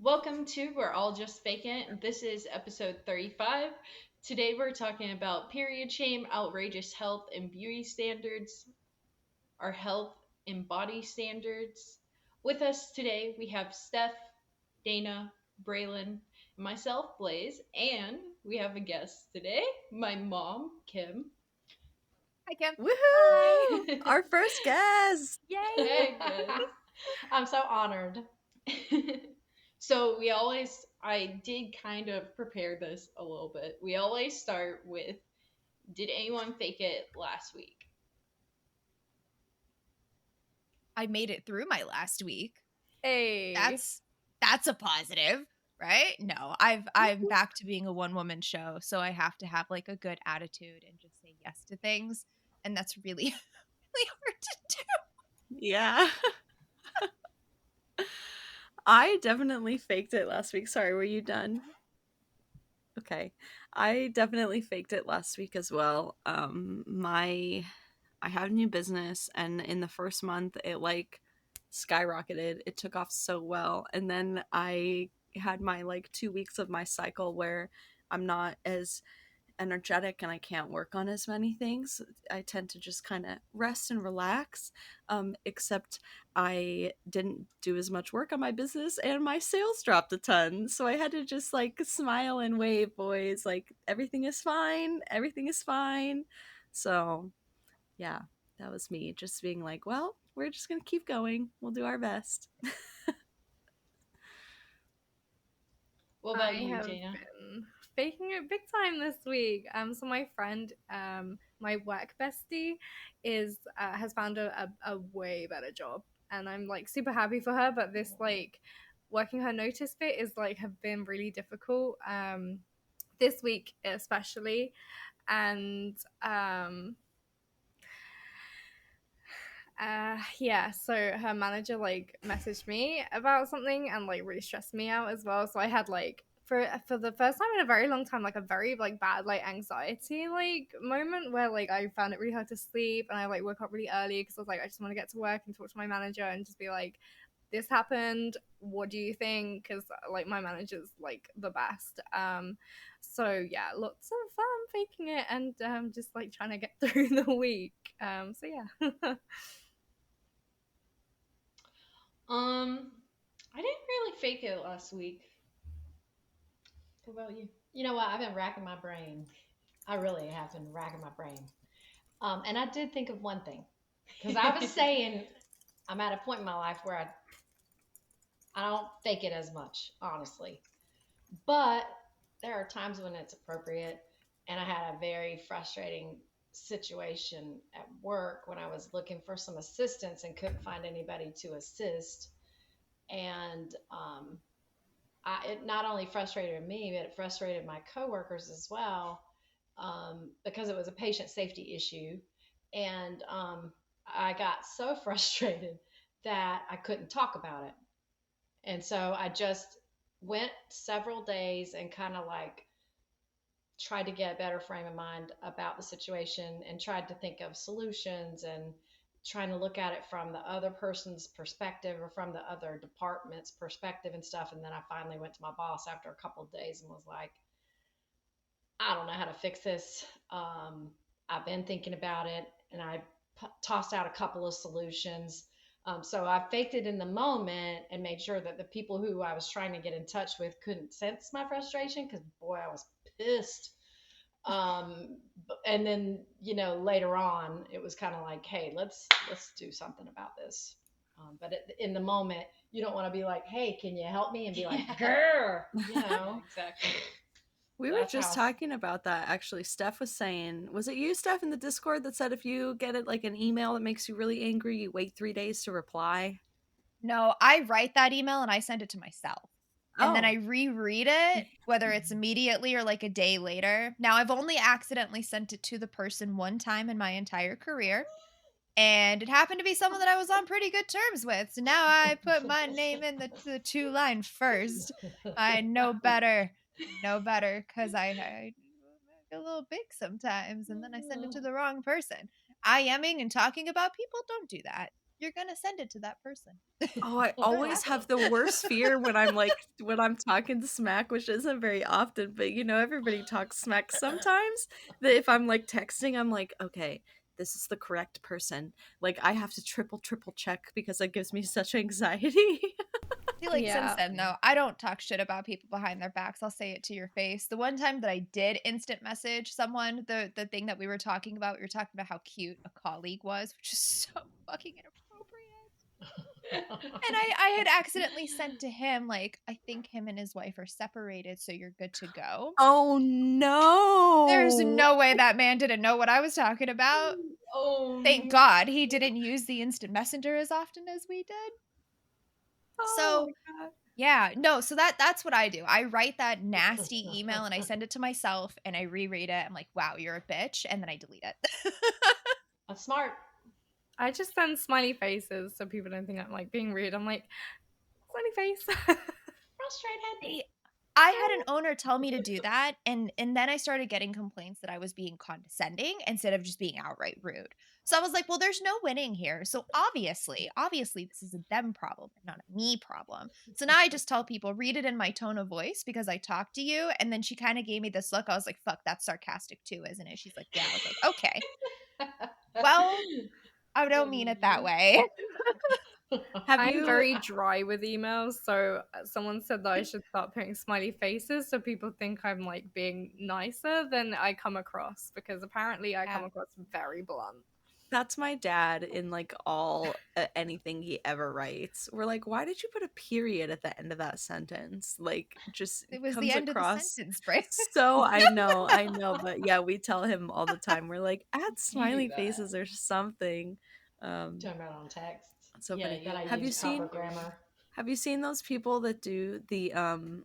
Welcome to We're All Just Vacant. This is episode 35. Today we're talking about period shame, outrageous health and beauty standards, our health and body standards. With us today we have Steph, Dana, Braylon, and myself, Blaze, and we have a guest today, my mom, Kim. Hi, Kim. Woohoo! Our first guest. Yay! Hey, good. I'm so honored. So I did kind of prepare this a little bit. We always start with, did anyone fake it last week? I made it through my last week. Hey. That's a positive, right? No, I'm back to being a one-woman show, so I have to have like a good attitude and just say yes to things, and that's really really hard to do. Yeah. I definitely faked it last week. Sorry, were you done? Okay. I definitely faked it last week as well. I have a new business, and in the first month it like skyrocketed. It took off so well. And then I had my like 2 weeks of my cycle where I'm not as energetic and I can't work on as many things. I tend to just kind of rest and relax. Except I didn't do as much work on my business and my sales dropped a ton. So I had to just like smile and wave, boys. Like, everything is fine. Everything is fine. So, yeah, that was me just being like, well, we're just going to keep going. We'll do our best. What I about you, have Dana? been faking it big time this week. So my friend, my work bestie, is has found a way better job, and I'm like super happy for her. But this like working her notice bit is like have been really difficult. This week especially, and yeah, so her manager like messaged me about something and like really stressed me out as well. So I had like for the first time in a very long time like a very like bad like anxiety like moment where like I found it really hard to sleep, and I like woke up really early because I was like I just want to get to work and talk to my manager and just be like, this happened, what do you think? Because like my manager's like the best. So yeah, lots of fun faking it and just like trying to get through the week. So yeah. I didn't really fake it last week. What about you? You know what? I've been racking my brain. I really have been racking my brain. And I did think of one thing because I was saying I'm at a point in my life where I don't fake it as much, honestly. But there are times when it's appropriate. And I had a very frustrating situation at work when I was looking for some assistance and couldn't find anybody to assist. And it not only frustrated me, but it frustrated my coworkers as well, because it was a patient safety issue. And I got so frustrated that I couldn't talk about it. And so I just went several days and kind of like tried to get a better frame of mind about the situation and tried to think of solutions and trying to look at it from the other person's perspective or from the other department's perspective and stuff. And then I finally went to my boss after a couple of days and was like, I don't know how to fix this. I've been thinking about it, and I tossed out a couple of solutions. So I faked it in the moment and made sure that the people who I was trying to get in touch with couldn't sense my frustration, because boy, I was pissed. And then later on, it was kind of like, hey, let's do something about this. But in the moment, you don't want to be like, hey, can you help me? And be like, grr, Exactly. We were just talking about that, actually. Steph was saying, was it you, Steph, in the Discord that said if you get it like an email that makes you really angry, you wait 3 days to reply? No, I write that email and I send it to myself. And then I reread it, whether it's immediately or like a day later. Now, I've only accidentally sent it to the person one time in my entire career. And it happened to be someone that I was on pretty good terms with. So now I put my name in the two line first. I know better. Because I get a little big sometimes. And then I send it to the wrong person. IMing and talking about people, don't do that. you're gonna send it to that person. Oh, I always have the worst fear when I'm talking smack, which isn't very often, but everybody talks smack sometimes. That if I'm like texting, I'm like, okay, this is the correct person. Like I have to triple check because it gives me such anxiety. See, like, since Yeah. then, though, I don't talk shit about people behind their backs. I'll say it to your face. The one time that I did instant message someone, the thing that we were talking about, we were talking about how cute a colleague was, which is so fucking inappropriate. And I had accidentally sent to him, like, I think him and his wife are separated, so you're good to go. Oh There's no. no way that man didn't know what I was talking about. Oh, Thank God he didn't use the instant messenger as often as we did. Oh So my God. yeah, no, so that's what I do. I write that nasty email and I send it to myself and I reread it. I'm like, wow, you're a bitch. And then I delete it. that's smart. I just send smiley faces so people don't think I'm like being rude. I'm like, smiley face. Frustrated. See, I had an owner tell me to do that, and then I started getting complaints that I was being condescending instead of just being outright rude. So I was like, well, there's no winning here. So obviously this is a them problem and not a me problem. So now I just tell people, read it in my tone of voice because I talk to you. And then she kind of gave me this look. I was like, fuck, that's sarcastic too, isn't it? She's like, yeah. I was like, okay. Well, I don't mean it that way. Have I'm you very dry with emails, so someone said that I should start putting smiley faces so people think I'm like being nicer than I come across, because apparently I come Yeah. across very blunt. That's my dad in like all anything he ever writes. We're like, why did you put a period at the end of that sentence? Like, just It was the comes end of the across sentence, Bray. so I know, but yeah, we tell him all the time. We're like, add You do smiley that. faces or something. Talking about on text. So Yeah, funny. you gotta Have you use proper seen grammar. have you seen those people that do the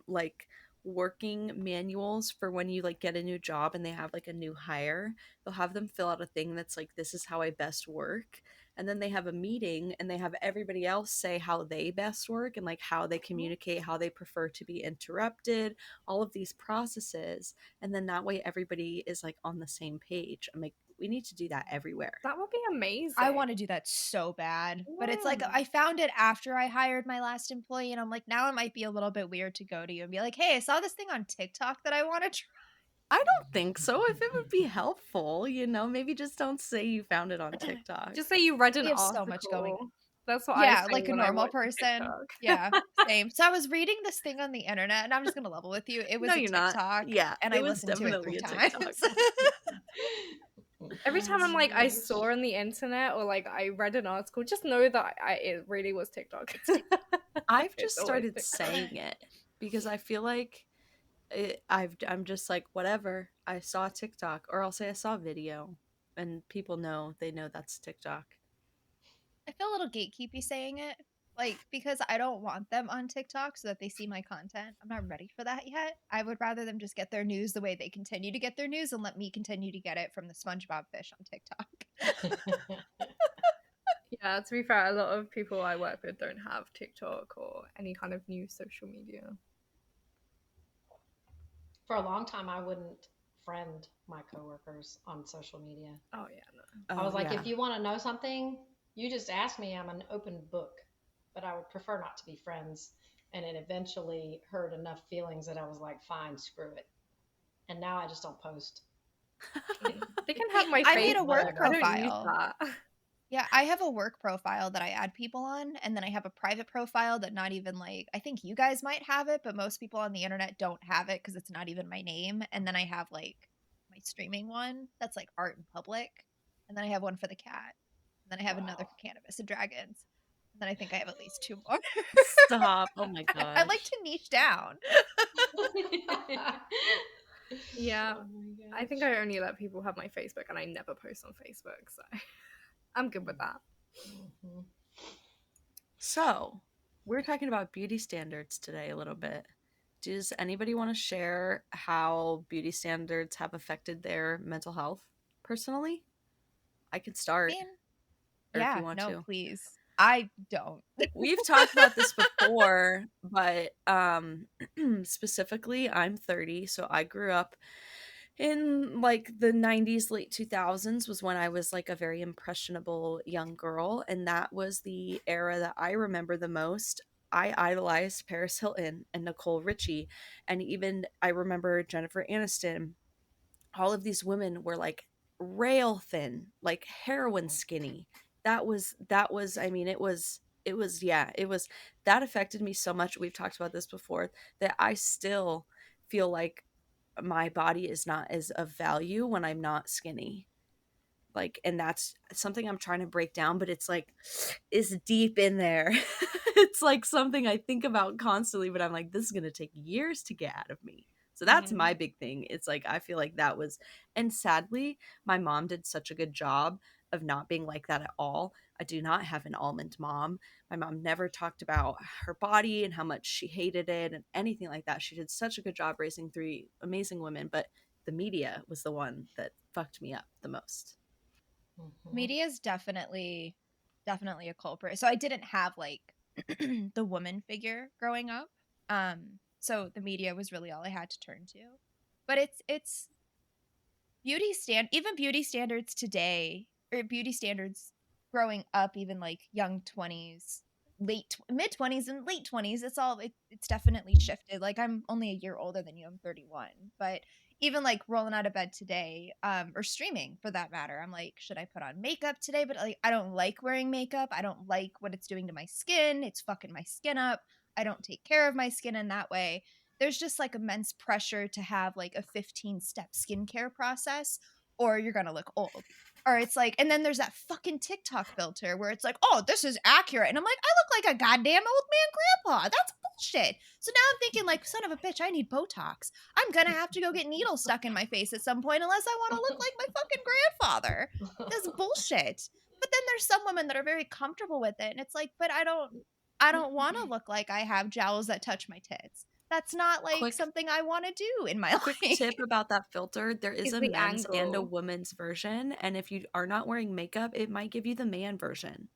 like working manuals for when you like get a new job and they have like a new hire? They'll have them fill out a thing that's like, this is how I best work. And then they have a meeting and they have everybody else say how they best work and like how they communicate, how they prefer to be interrupted, all of these processes. And then that way everybody is like on the same page. I'm like, we need to do that everywhere. That would be amazing. I want to do that so bad. But it's like Yeah. I found it after I hired my last employee and I'm like, now it might be a little bit weird to go to you and be like, "Hey, I saw this thing on TikTok that I want to try." I don't think so. If it would be helpful, maybe just don't say you found it on TikTok. Just say you read an We have article. so much going. That's what I Yeah, say like a when I normal watch person. TikTok. Yeah, same. So I was reading this thing on the internet and I'm just going to level with you. It was No, a you're not. TikTok Yeah, and it I was listened to it 3 definitely a times. TikTok. Every time I'm like, I saw on the internet or like I read an article, just know that it really was TikTok. I've It's just always started TikTok. saying it because I feel like I'm just like, whatever. I saw TikTok, or I'll say I saw a video, and people know, they know that's TikTok. I feel a little gatekeepy saying it, like, because I don't want them on TikTok so that they see my content. I'm not ready for that yet. I would rather them just get their news the way they continue to get their news and let me continue to get it from the SpongeBob fish on TikTok. Yeah, to be fair, a lot of people I work with don't have TikTok or any kind of new social media. For a long time, I wouldn't friend my coworkers on social media. Oh yeah, no. I was like, yeah. if you want to know something, you just ask me. I'm an open book. But I would prefer not to be friends. And it eventually hurt enough feelings that I was like, fine, screw it. And now I just don't post. They can have my I face. made a work I don't use profile. that. Yeah, I have a work profile that I add people on, and then I have a private profile that not even like, I think you guys might have it, but most people on the internet don't have it because it's not even my name. And then I have like my streaming one that's like art in public, and then I have one for the cat, and then I have another Wow. for cannabis and dragons, and then I think I have at least 2 more. Stop. Oh my I like gosh. to niche down. Yeah, Oh my I think gosh. I only let people have my Facebook, and I never post on Facebook, so I'm good with that. Mhm. So, we're talking about beauty standards today a little bit. Does anybody want to share how beauty standards have affected their mental health personally? I could start, Man, or if yeah, you want no, to. please. I don't. We've talked about this before, but specifically, I'm 30, so I grew up In like the 90s, late 2000s was when I was like a very impressionable young girl, and that was the era that I remember the most. I idolized Paris Hilton and Nicole Richie, and even I remember Jennifer Aniston. All of these women were like rail thin, like heroin skinny. That was I mean it was yeah, it was that affected me so much. We've talked about this before, that I still feel like my body is not as of value when I'm not skinny. Like, and that's something I'm trying to break down, but it's like is deep in there. It's like something I think about constantly, but I'm like, this is gonna take years to get out of me. So that's Mm-hmm. my big thing. It's like I feel like that was, and sadly, my mom did such a good job of not being like that at all. I do not have an almond mom. My mom never talked about her body and how much she hated it and anything like that. She did such a good job raising three amazing women, but the media was the one that fucked me up the most. Mm-hmm. Media is definitely a culprit. So I didn't have like the woman figure growing up. So the media was really all I had to turn to. But it's even beauty standards today, or beauty standards growing up, even like young 20s, mid 20s and late 20s, it's definitely shifted. Like I'm only a year older than you. I'm 31. But even like rolling out of bed today, or streaming for that matter, I'm like, should I put on makeup today? But like I don't like wearing makeup. I don't like what it's doing to my skin. It's fucking my skin up. I don't take care of my skin in that way. There's just like immense pressure to have like a 15-step skincare process, or you're gonna look old. Or it's like, and then there's that fucking TikTok filter where it's like, oh, this is accurate. And I'm like, I look like a goddamn old man grandpa. That's bullshit. So now I'm thinking, like, son of a bitch, I need Botox. I'm gonna have to go get needles stuck in my face at some point unless I wanna look like my fucking grandfather. That's bullshit. But then there's some women that are very comfortable with it. And it's like, but I don't wanna look like I have jowls that touch my tits. That's not like Quick something I want to do in my quick life. tip about that filter, there is It's a the men's and a angle. woman's version, and if you are not wearing makeup, it might give you the man version.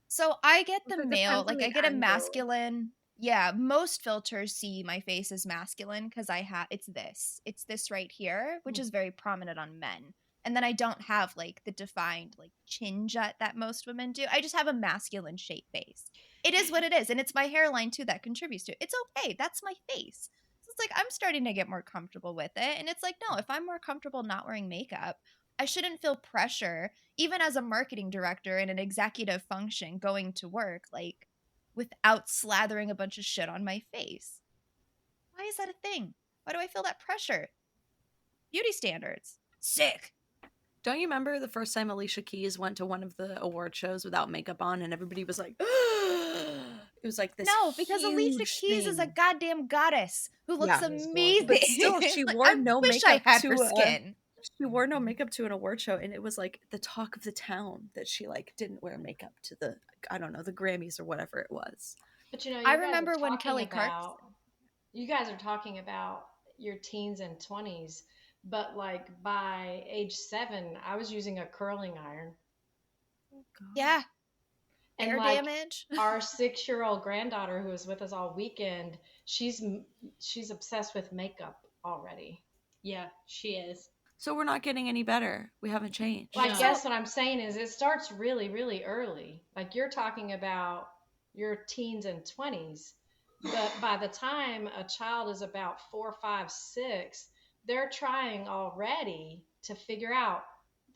So I get the Also, it male, depends on like I the get a angle. masculine. Yeah, most filters see my face as masculine because it's this right here, which is very prominent on men. And then I don't have like the defined like chin jut that most women do. I just have a masculine shape face. It is what it is, and it's my hairline too that contributes to it. It's okay. That's my face. So it's like I'm starting to get more comfortable with it, and it's like no, if I'm more comfortable not wearing makeup, I shouldn't feel pressure even as a marketing director in an executive function going to work, like without slathering a bunch of shit on my face. Why is that a thing? Why do I feel that pressure? Beauty standards. Sick. Don't you remember the first time Alicia Keys went to one of the award shows without makeup on and everybody was like, it was like this No, because Alicia huge Keys is a thing. goddamn goddess who looks Yeah. She is amazing. But gorgeous. still, she Like, wore I no wish I makeup had her to a skin. she wore no Mhm. makeup to an award show, and it was like the talk of the town that she like didn't wear makeup to the, I don't know, the Grammys or whatever it was. But I remember when Kelly Clarkson. you guys are talking about your teens and 20s, but like by age 7, I was using a curling iron. Oh God. Yeah, And hair like damage. our 6-year-old granddaughter who was with us all weekend, she's obsessed with makeup already. Yeah, she is. So we're not getting any better. We haven't Well, I changed. No. So guess what I'm saying is it starts really, really early. Like you're talking about your teens and 20s, but by the time a child is about 4, 5, 6, they're trying already to figure out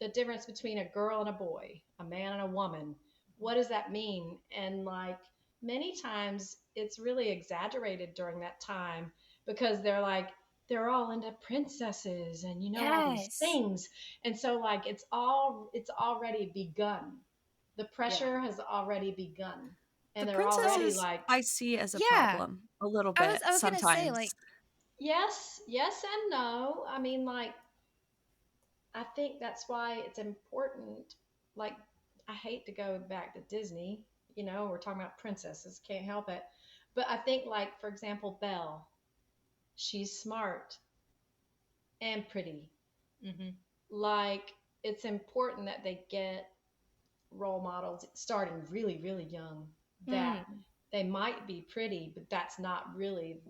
the difference between a girl and a boy, a man and a woman. What does that mean? And like many times it's really exaggerated during that time because they're all into princesses and all these yes. things, and so like it's already begun. The Yeah. pressure has already begun. The And they're So already princesses like, I see as a yeah, problem a little I was bit I was gonna say like sometimes. yes, yes and no. I mean, like, I think that's why it's important. Like, I hate to go back to Disney. We're talking about princesses, can't help it. But I think, like, for example, Belle, she's smart and pretty. Mm-hmm. Like, it's important that they get role models starting really, really young, that hmm. they might be pretty, but that's not really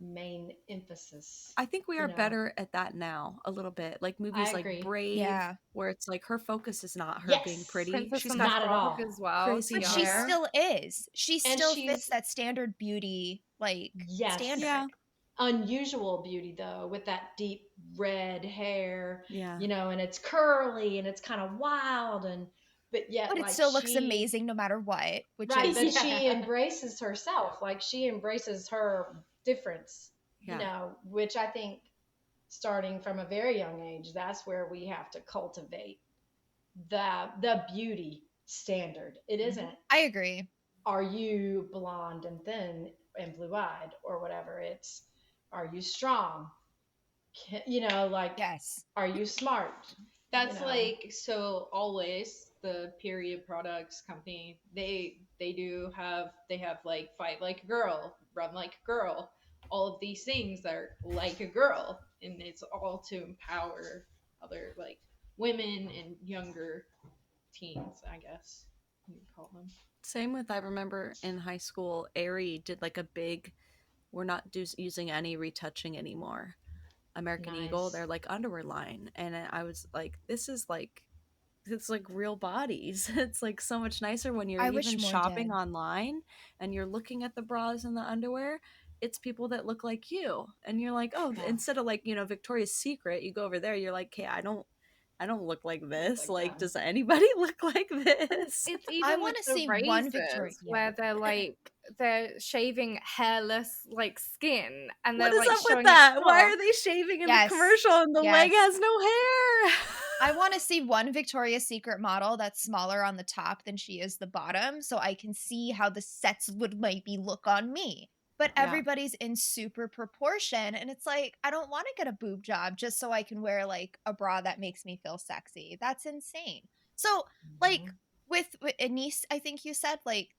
main emphasis. I think we You are know, better at that now a little bit. Like I movies like agree. Brave, Yeah. where it's like her focus is not her being Yes, pretty. Princess She's and the got not at Frog all. as well. crazy But she Yeah. hair. still is. She And still fits she's, that standard beauty like yes, standard. Yeah. unusual beauty though, with that deep red hair, Yeah. you know, and it's curly and it's kind of wild, and but yet But it like still looks she, amazing no matter what, which right, is but she Yeah. embraces herself, like she embraces her difference, you Yeah. know, which I think starting from a very young age, that's where we have to cultivate the beauty standard. It isn't, I agree. are you blonde and thin and blue eyed or whatever. It's, are you strong? You know, like, Yes. are you smart? You That's know, like, so always the period products company, they have like fight like a girl, run like a girl, all of these things that are like a girl, and it's all to empower other like women and younger teens, I guess you would call them. Same with, I remember in high school, Aerie did like a big, we're not using any retouching anymore. American Eagle, nice. their like underwear line. And I was like, this is like, it's like real bodies. It's like so much nicer when you're I wish even more shopping did. online and you're looking at the bras and the underwear. It's people that look like you, and you're like, oh, Yeah, instead of like, Victoria's Secret, you go over there, you're like, hey, I don't look like look this. like Like, them. does anybody look like But it's, this? it's I even with want to the see one Victoria. razors Yeah. where they're shaving hairless like skin and What they're is like up with showing it that? Why off. are they shaving in the Yes. commercial and the leg Yes. has no hair? I want to see one Victoria's Secret model that's smaller on the top than she is the bottom, so I can see how the sets would maybe look on me. But Yeah. everybody's in super proportion, and it's like I don't want to get a boob job just so I can wear like a bra that makes me feel sexy. That's insane. So like Mhm. with a niece, I think you said like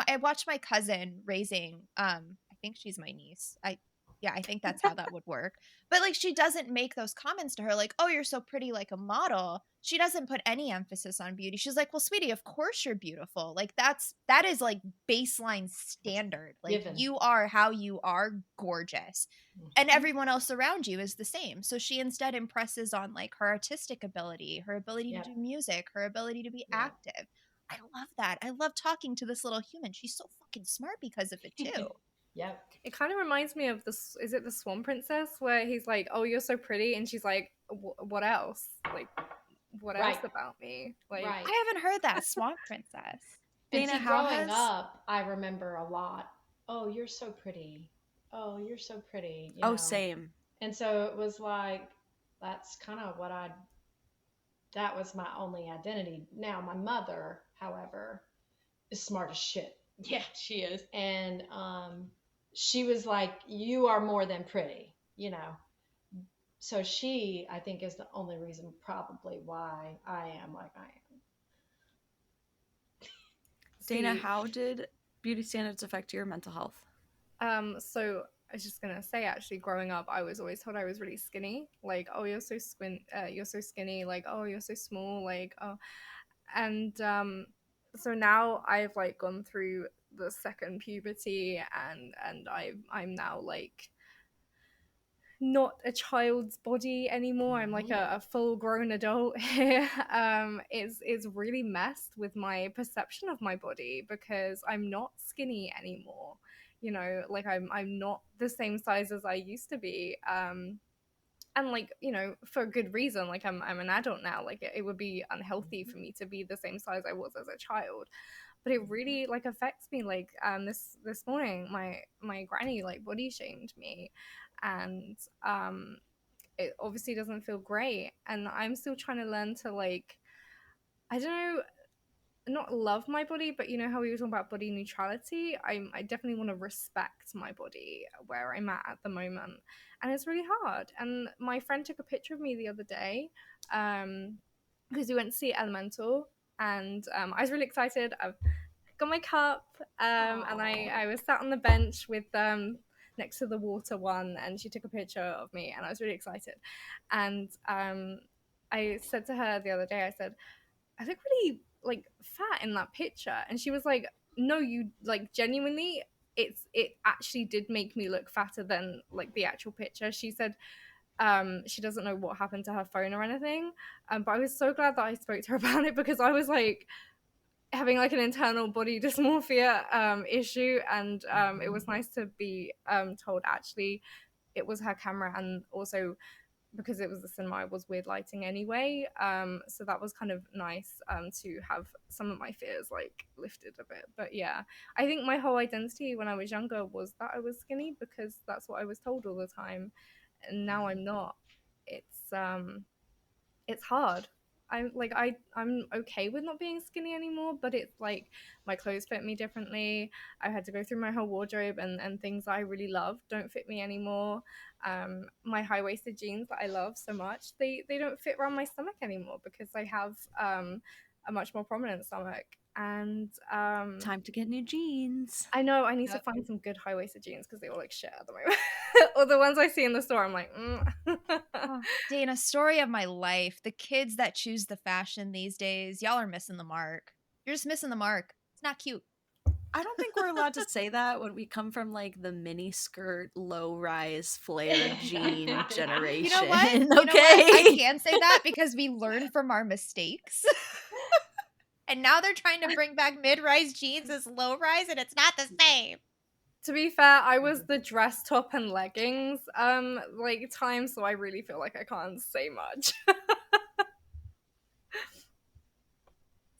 I watched my cousin raising. I think she's my niece. Yeah, I think that's how that would work. But like she doesn't make those comments to her like, "Oh, you're so pretty like a model." She doesn't put any emphasis on beauty. She's like, "Well, sweetie, of course you're beautiful. Like that is like baseline standard. Like Given. you are how you are, gorgeous." And Mhm. everyone else around you is the same. So she instead impresses on like her artistic ability, her ability to Yep. do music, her ability to be Yep. active. I love that. I love talking to this little human. She's so fucking smart because of it too. Yep. It kind of reminds me of this. Is it the Swan Princess where he's like, "Oh, you're so pretty," and she's like, "What else? Like, what else Right. about me?" Like, Right. I haven't heard that Swamp Princess. And Dana, see, how growing has up, I remember a lot. Oh, you're so pretty. Oh, you're so pretty, you oh, know. same. And so it was like, that's kind of what I, that was my only identity. Now, my mother, however, is smart as shit. Yeah, she is. And she was like, you are more than pretty, you know. So she, I think, is the only reason probably why I am like I am. Dana, see, how did beauty standards affect your mental health? so I was just gonna say, actually, growing up, I was always told I was really skinny. Like, oh, you're so skinny. Like, oh, you're so small. Like, oh, and so now I've like gone through the second puberty, and I'm now like not a child's body anymore. I'm like Mhm. a full grown adult here. It's really messed with my perception of my body because I'm not skinny anymore. You know, like I'm not the same size as I used to be. And like, you know, for a good reason. Like I'm an adult now. Like it would be unhealthy for me to be the same size I was as a child. But it really like affects me. Like this morning, my granny like body shamed me, and it obviously doesn't feel great. And I'm still trying to learn to like, I don't know, not love my body, but you know how we were talking about body neutrality. I definitely want to respect my body where I'm at the moment, and it's really hard. And my friend took a picture of me the other day, because we went to see Elemental, and I was really excited. I've got my cup, and I was sat on the bench with next to the water one, and she took a picture of me, and I was really excited. And I said to her the other day, I said, I look really like fat in that picture. And she was like, no, you like genuinely it actually did make me look fatter than like the actual picture. She said she doesn't know what happened to her phone or anything, but I was so glad that I spoke to her about it, because I was like having like an internal body dysmorphia issue, and it was nice to be told actually it was her camera, and also because it was the cinema, it was weird lighting anyway. So that was kind of nice to have some of my fears like lifted a bit. But yeah, I think my whole identity when I was younger was that I was skinny because that's what I was told all the time, and now I'm not. It's hard. I'm okay with not being skinny anymore, but it's like my clothes fit me differently. I had to go through my whole wardrobe, and things that I really love don't fit me anymore. My high waisted jeans that I love so much, they don't fit around my stomach anymore because I have a much more prominent stomach. And Time to get new jeans. I know I need to Yep. find some good high waisted jeans because they all look shit at the moment. Or the ones I see in the store, I'm like, Oh, Dana, story of my life. The kids that choose the fashion these days, y'all are missing the mark. You're just missing the mark. It's not cute. I don't think we're allowed to say that when we come from like the mini skirt, low rise, flared jean generation. You know what? You know what? I Okay. can say that because we learned from our mistakes. And now they're trying to bring back mid-rise jeans as low-rise, and it's not the same. to be fair, I was the dress top and leggings like time, so I really feel like I can't say much.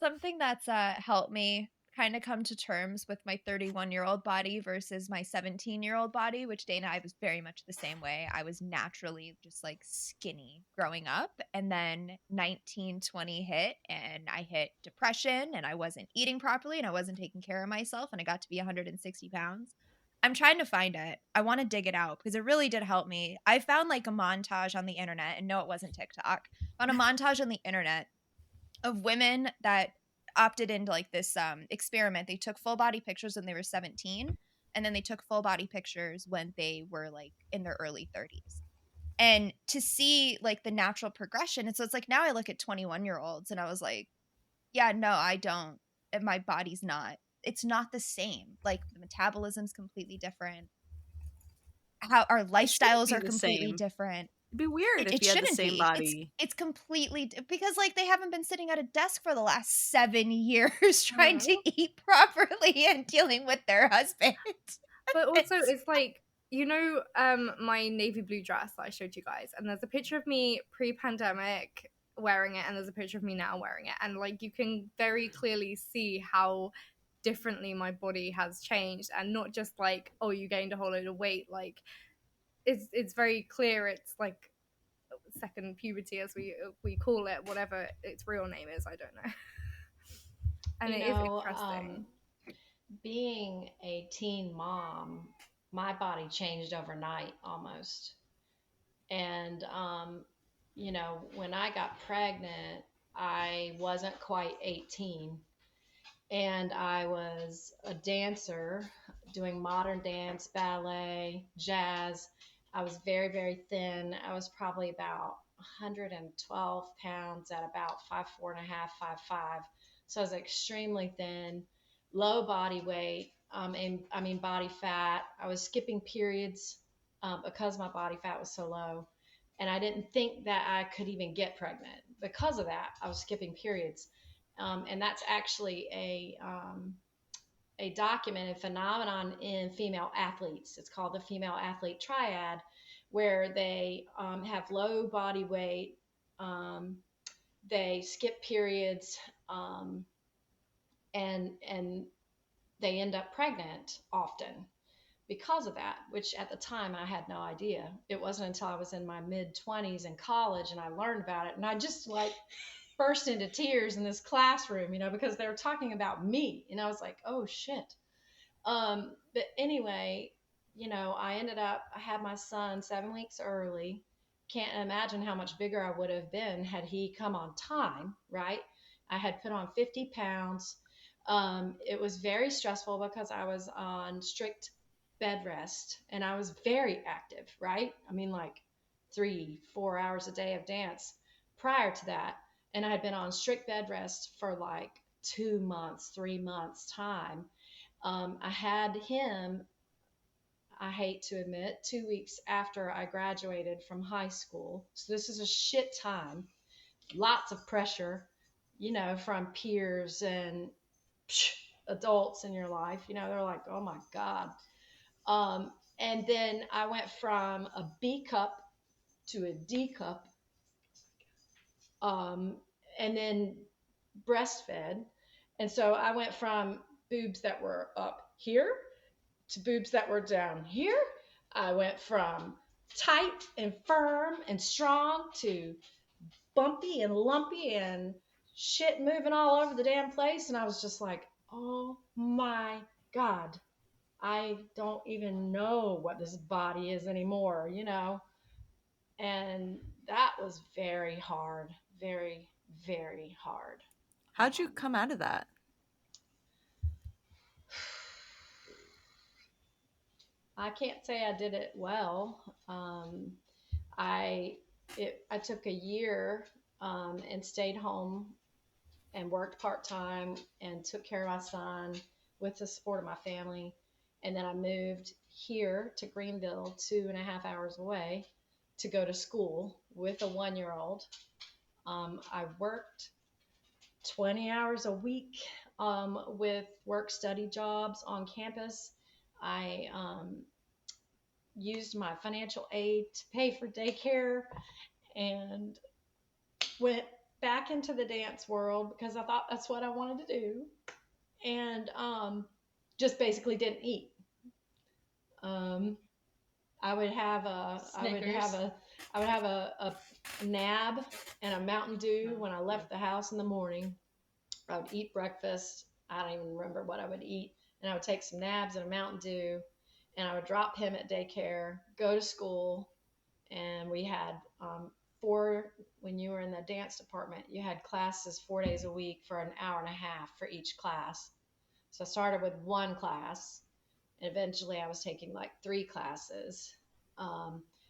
Something that's helped me kind of come to terms with my 31-year-old body versus my 17-year-old body, which Dana, I was very much the same way. I was naturally just like skinny growing up. And then 1920 hit, and I hit depression, and I wasn't eating properly, and I wasn't taking care of myself, and I got to be 160 pounds. I'm trying to find it. I want to dig it out because it really did help me. I found like a montage on the internet, and no, it wasn't TikTok. Found a montage on the internet of women that opted into like this experiment. They took full body pictures when they were 17, and then they took full body pictures when they were like in their early 30s. And to see like the natural progression, and so it's like now I look at 21-year-olds and I was like, yeah, no, I don't. My body's not. It's not the same. Like the metabolism's completely different. How our It shouldn't lifestyles be are the completely same. different. It'd be weird if It you had the shouldn't same be. body. It's completely because like they haven't been sitting at a desk for the last 7 years trying to eat properly and dealing with their husband. But also, It's it's like, my navy blue dress that I showed you guys, and there's a picture of me pre-pandemic wearing it, and there's a picture of me now wearing it, and like you can very clearly see how differently my body has changed, and not just like, oh, you gained a whole load of weight. Like it's very clear. It's like second puberty, as we call it, whatever its real name is, I don't know. And You it is know, interesting. being a teen mom, my body changed overnight almost. And, when I got pregnant, I wasn't quite 18. And I was a dancer doing modern dance, ballet, jazz. I was very, very thin. I was probably about 112 pounds at about 5'4.5", 5'5". So I was extremely thin, low body weight, and I mean body fat. I was skipping periods because my body fat was so low. And I didn't think that I could even get pregnant. Because of that, I was skipping periods. And that's actually a documented phenomenon in female athletes. It's called the female athlete triad, where they have low body weight, um, they skip periods, um, and they end up pregnant often because of that, which at the time I had no idea. It wasn't until I was in my mid 20s in college and I learned about it. And I just like burst into tears in this classroom, because they were talking about me. And I was like, oh shit. But anyway, I had my son 7 weeks early. Can't imagine how much bigger I would have been had he come on time, right? I had put on 50 pounds. It was very stressful because I was on strict bed rest and I was very active, right? I mean, like 3, 4 hours a day of dance prior to that. And I had been on strict bed rest for like 2 months, 3 months time. I had him, I hate to admit, 2 weeks after I graduated from high school. So this is a shit time. Lots of pressure, from peers and adults in your life. They're like, oh my God. Um, and then I went from a B cup to a D cup, um, and then breastfed. And so I went from boobs that were up here to boobs that were down here. I went from tight and firm and strong to bumpy and lumpy and shit moving all over the damn place. And I was just like, oh my God, I don't even know what this body is anymore. And that was very hard, very, very hard. How'd you come out of that? I can't say I did it well. I took a year and stayed home and worked part time and took care of my son with the support of my family. And then I moved here to Greenville, 2.5 hours away, to go to school with a 1 year old. I worked 20 hours a week with work study jobs on campus. I used my financial aid to pay for daycare and went back into the dance world because I thought that's what I wanted to do. And just basically didn't eat. Um, I would have a, I would have Snickers. a, I would have a nab and a Mountain Dew when I left the house in the morning. I would eat breakfast. I don't even remember what I would eat. And I would take some nabs and a Mountain Dew, and I would drop him at daycare, go to school, and we had four. When you were in the dance department, you had classes 4 days a week for an hour and a half for each class. So I started with one class, and eventually I was taking like 3 classes.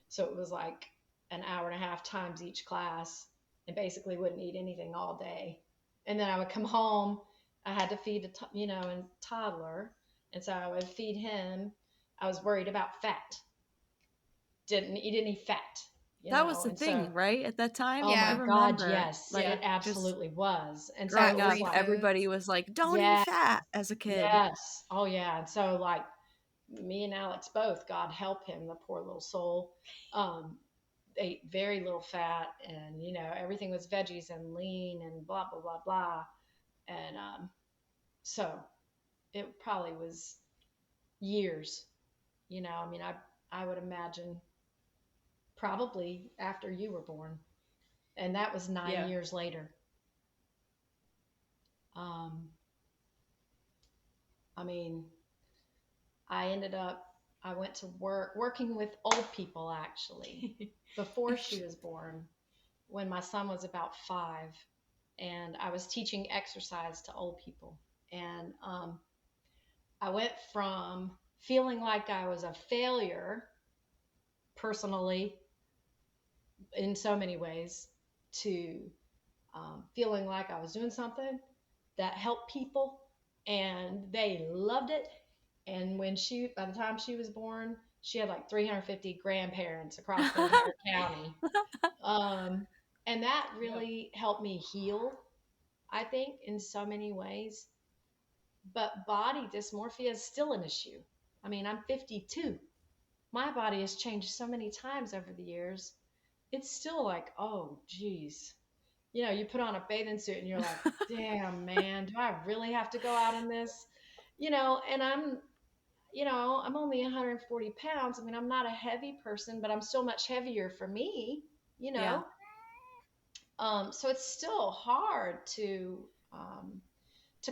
So it was like an hour and a half times each class, and basically wouldn't eat anything all day. And then I would come home. I had to feed a toddler, and so I would feed him. I was worried about fat. Didn't eat any fat, That was the and so, thing, right? At that time, oh I my Yeah. God, remember, yes, like, Yeah. it just absolutely was. And so growing it was up, Fat-free like, everybody foods. was like, "Don't eat yeah, fat" as a kid. yes, oh yeah. And so, like, me and Alex both, God help him, the poor little soul, um, ate very little fat, and everything was veggies and lean and blah blah blah blah. And so it probably was years. I mean, I would imagine probably after you were born, and that was nine Yeah. years later. Um, I mean, I ended up, I went to working with old people actually before she was born, when my son was about 5, and I was teaching exercise to old people. And I went from feeling like I was a failure personally in so many ways to feeling like I was doing something that helped people and they loved it. And by the time she was born, she had like 350 grandparents across the entire county. Um, and that Yep. really helped me heal, I think, in so many ways. But body dysmorphia is still an issue. I mean, I'm 52. My body has changed so many times over the years. It's still like, oh, geez. You put on a bathing suit and you're like, damn, man, do I really have to go out in this? And I'm only 140 pounds. I mean, I'm not a heavy person, but I'm still much heavier for me, you Yeah. know? So it's still hard to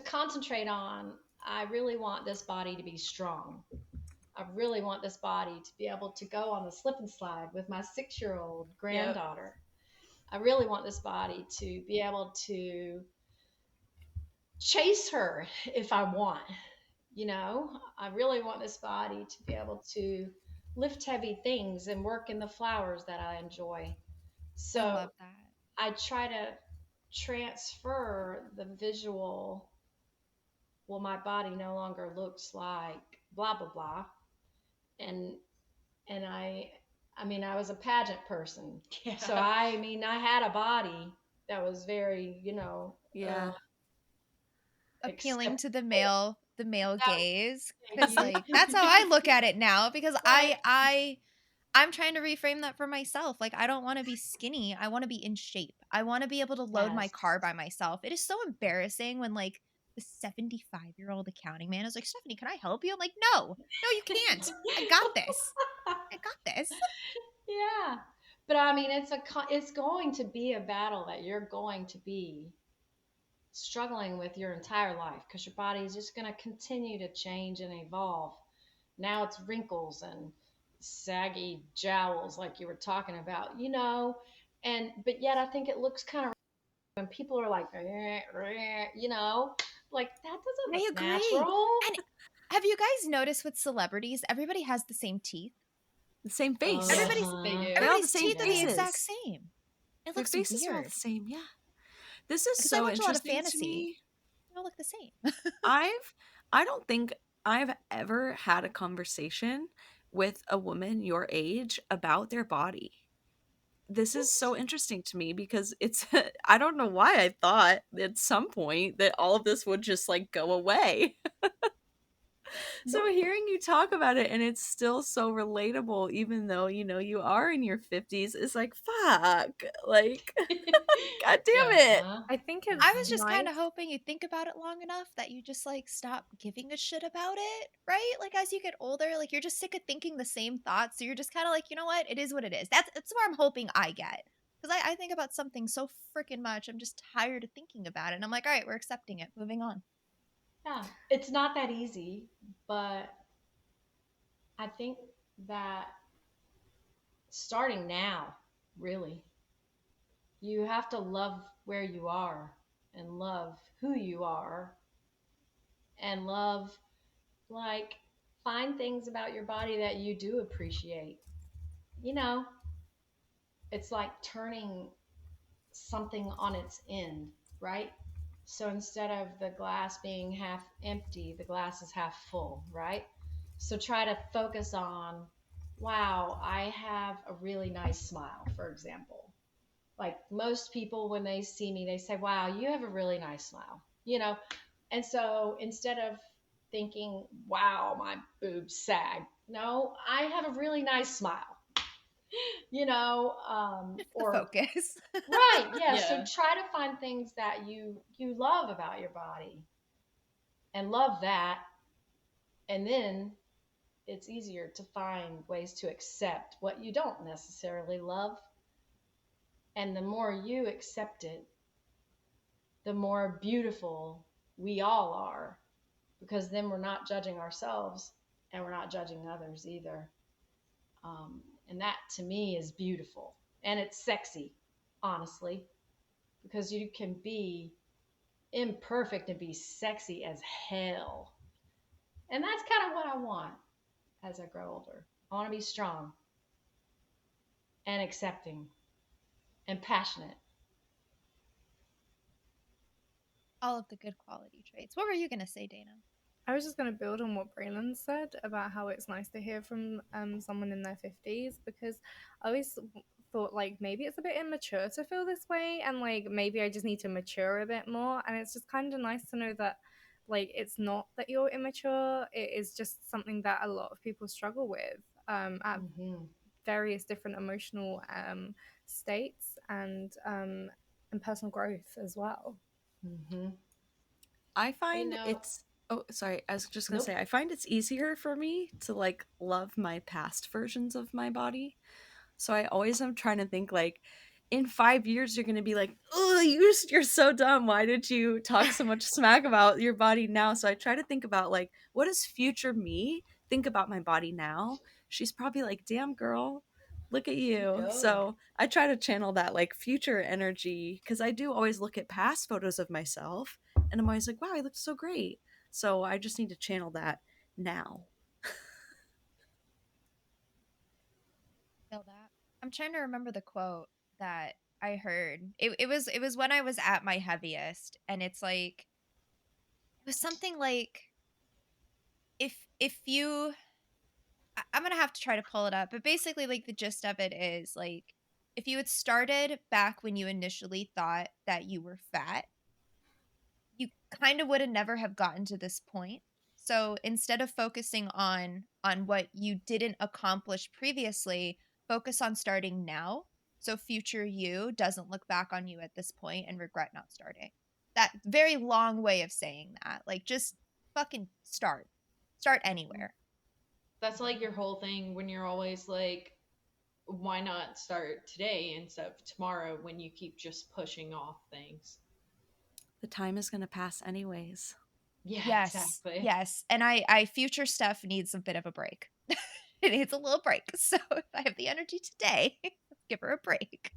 concentrate on. I really want this body to be strong. I really want this body to be able to go on the slip and slide with my 6-year-old Yep. granddaughter. I really want this body to be able to chase her if I want. I really want this body to be able to lift heavy things and work in the flowers that I enjoy. I So love that. I try to transfer the visual well, my body no longer looks like blah blah blah, and and I mean, I was a pageant person, so Yeah. I mean, I had a body that was very, Yeah. Appealing accept. to the male gaze, Thank because you. like that's how I look at it now, because Right. I'm trying to reframe that for myself. Like, I don't want to be skinny. I want to be in shape. I want to be able to load my Yes. car by myself. It is so embarrassing when like the 75-year-old accounting man is like, Stephanie, can I help you? I'm like, no, no, you can't. I got this. I got this. Yeah. But I mean, it's going to be a battle that you're going to be struggling with your entire life, because your body is just going to continue to change and evolve. Now it's wrinkles and saggy jowls, like you were talking about, and but yet I think it looks kind of, when people are like, like that doesn't I look agree. natural. And have you guys noticed with celebrities, everybody has the same teeth? The same face. Everybody's They Uh-huh. They all have do. the everybody's same teeth are the Yeah. exact faces. same. It Their looks faces are all the weird same. Yeah. This is because I so watch a lot of interesting to fantasy. me. They all look the same. I've I don't think I've ever had a conversation with a woman your age about their body. This is so interesting to me because it's I don't know why I thought at some point that all of this would just like go away. So Nope. hearing you talk about it and it's still so relatable even though you are in your 50s is like fuck. Like god damn Yeah. it. I think I it's was just kind nice. of hoping you think about it long enough that you just like stop giving a shit about it, right? Like as you get older, like you're just sick of thinking the same thoughts. So you're just kind of like, you know what? It is what it is. That's where I'm hoping I get. Because I think about something so freaking much. I'm just tired of thinking about it. And I'm like, all right, we're accepting it. Moving on. Yeah, it's not that easy, but I think that starting now, really, you have to love where you are and love who you are and love, like, find things about your body that you do appreciate. You know, it's like turning something on its end, right? So instead of the glass being half empty, the glass is half full, right? So try to focus on, wow, I have a really nice smile, for example. Like most people, when they see me, they say, wow, you have a really nice smile, And so instead of thinking, wow, my boobs sag, no, I have a really nice smile, The or focus. right, yeah. So Yeah. try to find things that you love about your body and love that, and then it's easier to find ways to accept what you don't necessarily love. And the more you accept it, the more beautiful we all are, because then we're not judging ourselves and we're not judging others either. And that to me is beautiful, and it's sexy, honestly, because you can be imperfect and be sexy as hell. And that's kind of what I want as I grow older. I want to be strong and accepting and passionate. All of the good quality traits. What were you going to say, Dana? I was just going to build on what Braylon said about how it's nice to hear from someone in their 50s, because I always thought like maybe it's a bit immature to feel this way, and like maybe I just need to mature a bit more. And it's just kind of nice to know that like it's not that you're immature, it is just something that a lot of people struggle with at Mm-hmm. various different emotional states and personal growth as well. Mm-hmm. I You find know, it's oh sorry, I was just gonna nope. say I find it's easier for me to like love my past versions of my body. So I always am trying to think like in 5 years you're gonna be like, oh you're so dumb. Why did you talk so much smack about your body now? So I try to think about like what does future me think about my body now? She's probably like, damn girl, look at you. Go. So I try to channel that like future energy because I do always look at past photos of myself and I'm always like, wow, I look so great. So I just need to channel that now. Feel that. I'm trying to remember the quote that I heard. It was when I was at my heaviest, and it's like It was something like if you I'm gonna have to try to pull it up, but basically, like, the gist of it is, like, if you had started back when you initially thought that you were fat, you kind of would have never have gotten to this point. So instead of focusing on what you didn't accomplish previously, focus on starting now. So future you doesn't look back on you at this point and regret not starting. That very long way of saying that. Like just fucking start. Start anywhere. That's like your whole thing when you're always like, why not start today instead of tomorrow when you keep just pushing off things? The time is going to pass anyways. Yeah, Yes. exactly. Yes. And I future stuff needs a bit of a break. It needs a little break. So if I have the energy today, give her a break.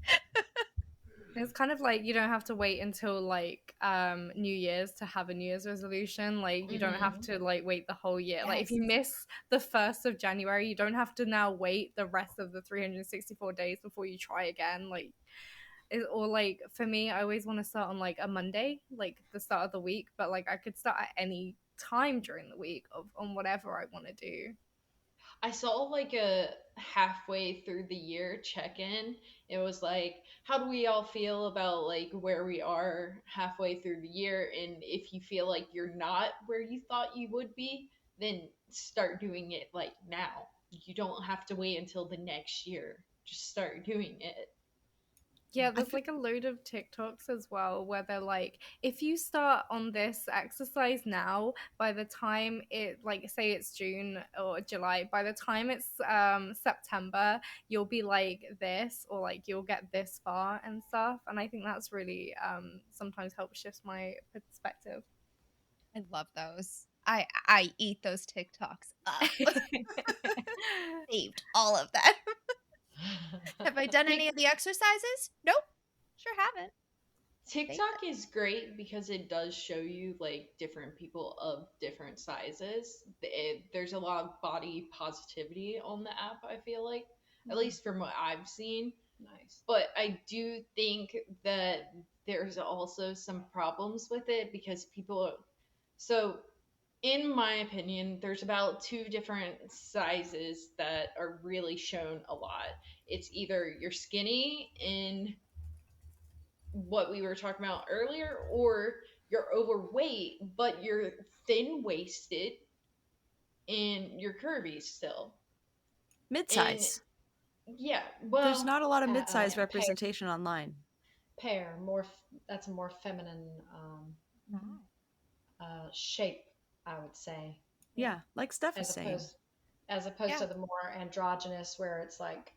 It's kind of like you don't have to wait until like New Year's to have a New Year's resolution. Like you don't have Mhm. to like wait the whole year. Like if Yes. you miss the 1st of January, you don't have to now wait the rest of the 364 days before you try again. Like or like for me, I always want to start on like a Monday, like the start of the week, but like I could start at any time during the week of on whatever I want to do. I saw like a halfway through the year check in. It was like, how do we all feel about like where we are halfway through the year? And if you feel like you're not where you thought you would be, then start doing it like now. You don't have to wait until the next year. Just start doing it. Yeah, I there's feel like a load of TikToks as well where they're like, if you start on this exercise now, by the time it like say it's June or July, by the time it's September, you'll be like this or like you'll get this far and stuff. And I think that's really sometimes helps shift my perspective. I love those. I eat those TikToks up. Saved all of them. Have I done any Tik of the exercises? Nope. Sure haven't. Saved TikTok them. is great because it does show you like different people of different sizes. There's a lot of body positivity on the app, I feel like, at least from what I've seen. Nice. But I do think that there's also some problems with it because people. So, in my opinion, there's about two different sizes that are really shown a lot. It's either you're skinny in what we were talking about earlier, or you're overweight, but you're thin waisted and you're curvy still. And mid-size. yeah, There's well, not a lot of mid-size Yeah, representation online. pear, more. That's a more feminine Wow. shape, I would say, Yeah. Yeah, like Steph is as saying. opposed as opposed Yeah. to the more androgynous, where it's like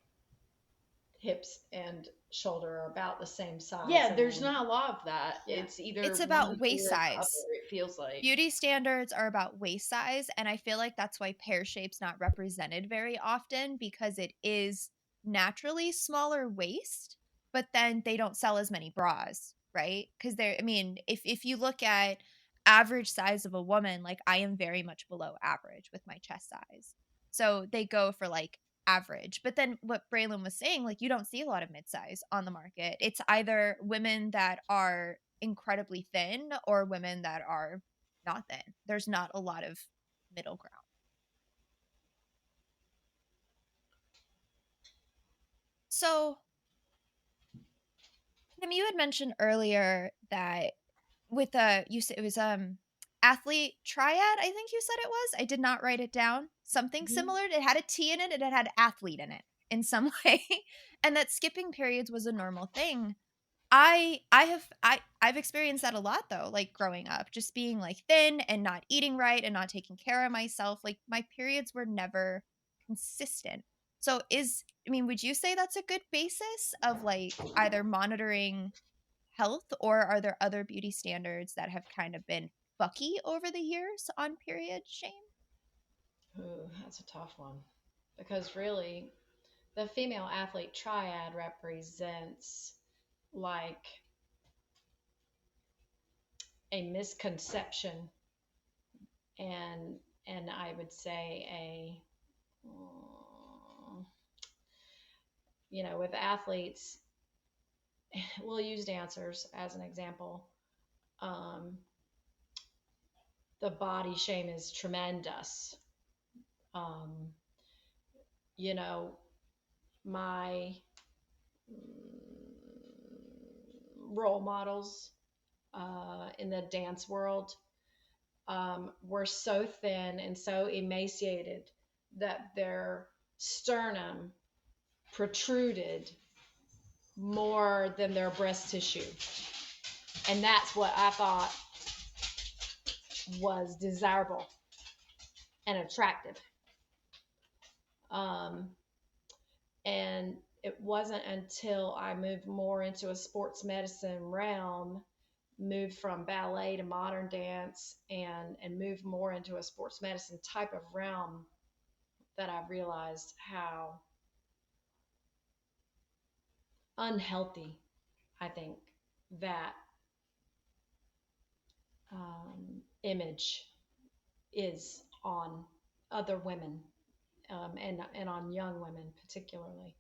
hips and shoulder are about the same size, yeah, and there's then not a lot of that. yeah, It's either It's one about waist or the other, size. it feels like. Beauty standards are about waist size, and I feel like that's why pear shape's not represented very often because it is naturally smaller waist, but then they don't sell as many bras, right? Because they're, I mean, if you look at average size of a woman, like I am very much below average with my chest size. So they go for like average. But then what Braylon was saying, like you don't see a lot of mid-size on the market. It's either women that are incredibly thin or women that are not thin. There's not a lot of middle ground. So, Kim, you had mentioned earlier that with you said it was athlete triad, I think you said it was. I did not write it down. Something Mhm. similar. It had a T in it and it had athlete in it in some way. And that skipping periods was a normal thing. I've experienced that a lot though, like growing up, just being like thin and not eating right and not taking care of myself. Like my periods were never consistent. So I mean, would you say that's a good basis of like either monitoring health or are there other beauty standards that have kind of been fucky over the years on period shame? ooh, that's a tough one, because really the female athlete triad represents like a misconception, and I would say uh, with athletes, we'll use dancers as an example. Um, the body shame is tremendous. Um, you know, my role models in the dance world were so thin and so emaciated that their sternum protruded more than their breast tissue. And that's what I thought was desirable and attractive. Um, and it wasn't until I moved more into a sports medicine realm, moved from ballet to modern dance, and moved more into a sports medicine type of realm, that I realized how unhealthy I think that image is on other women, and on young women particularly.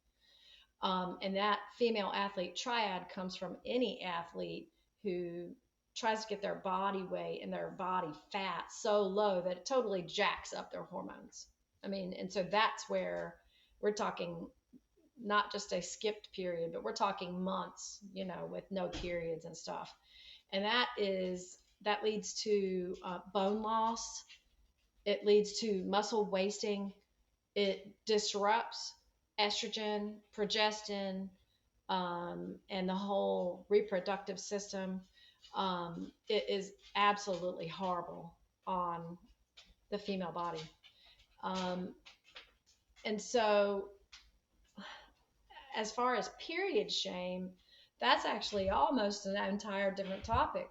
And that female athlete triad comes from any athlete who tries to get their body weight and their body fat so low that it totally jacks up their hormones. I mean, and so that's where we're talking not just a skipped period, but we're talking months, with no periods and stuff. And that leads to bone loss. It leads to muscle wasting. It disrupts estrogen, progestin, and the whole reproductive system. It is absolutely horrible on the female body. Um, and so, as far as period shame, that's actually almost an entire different topic,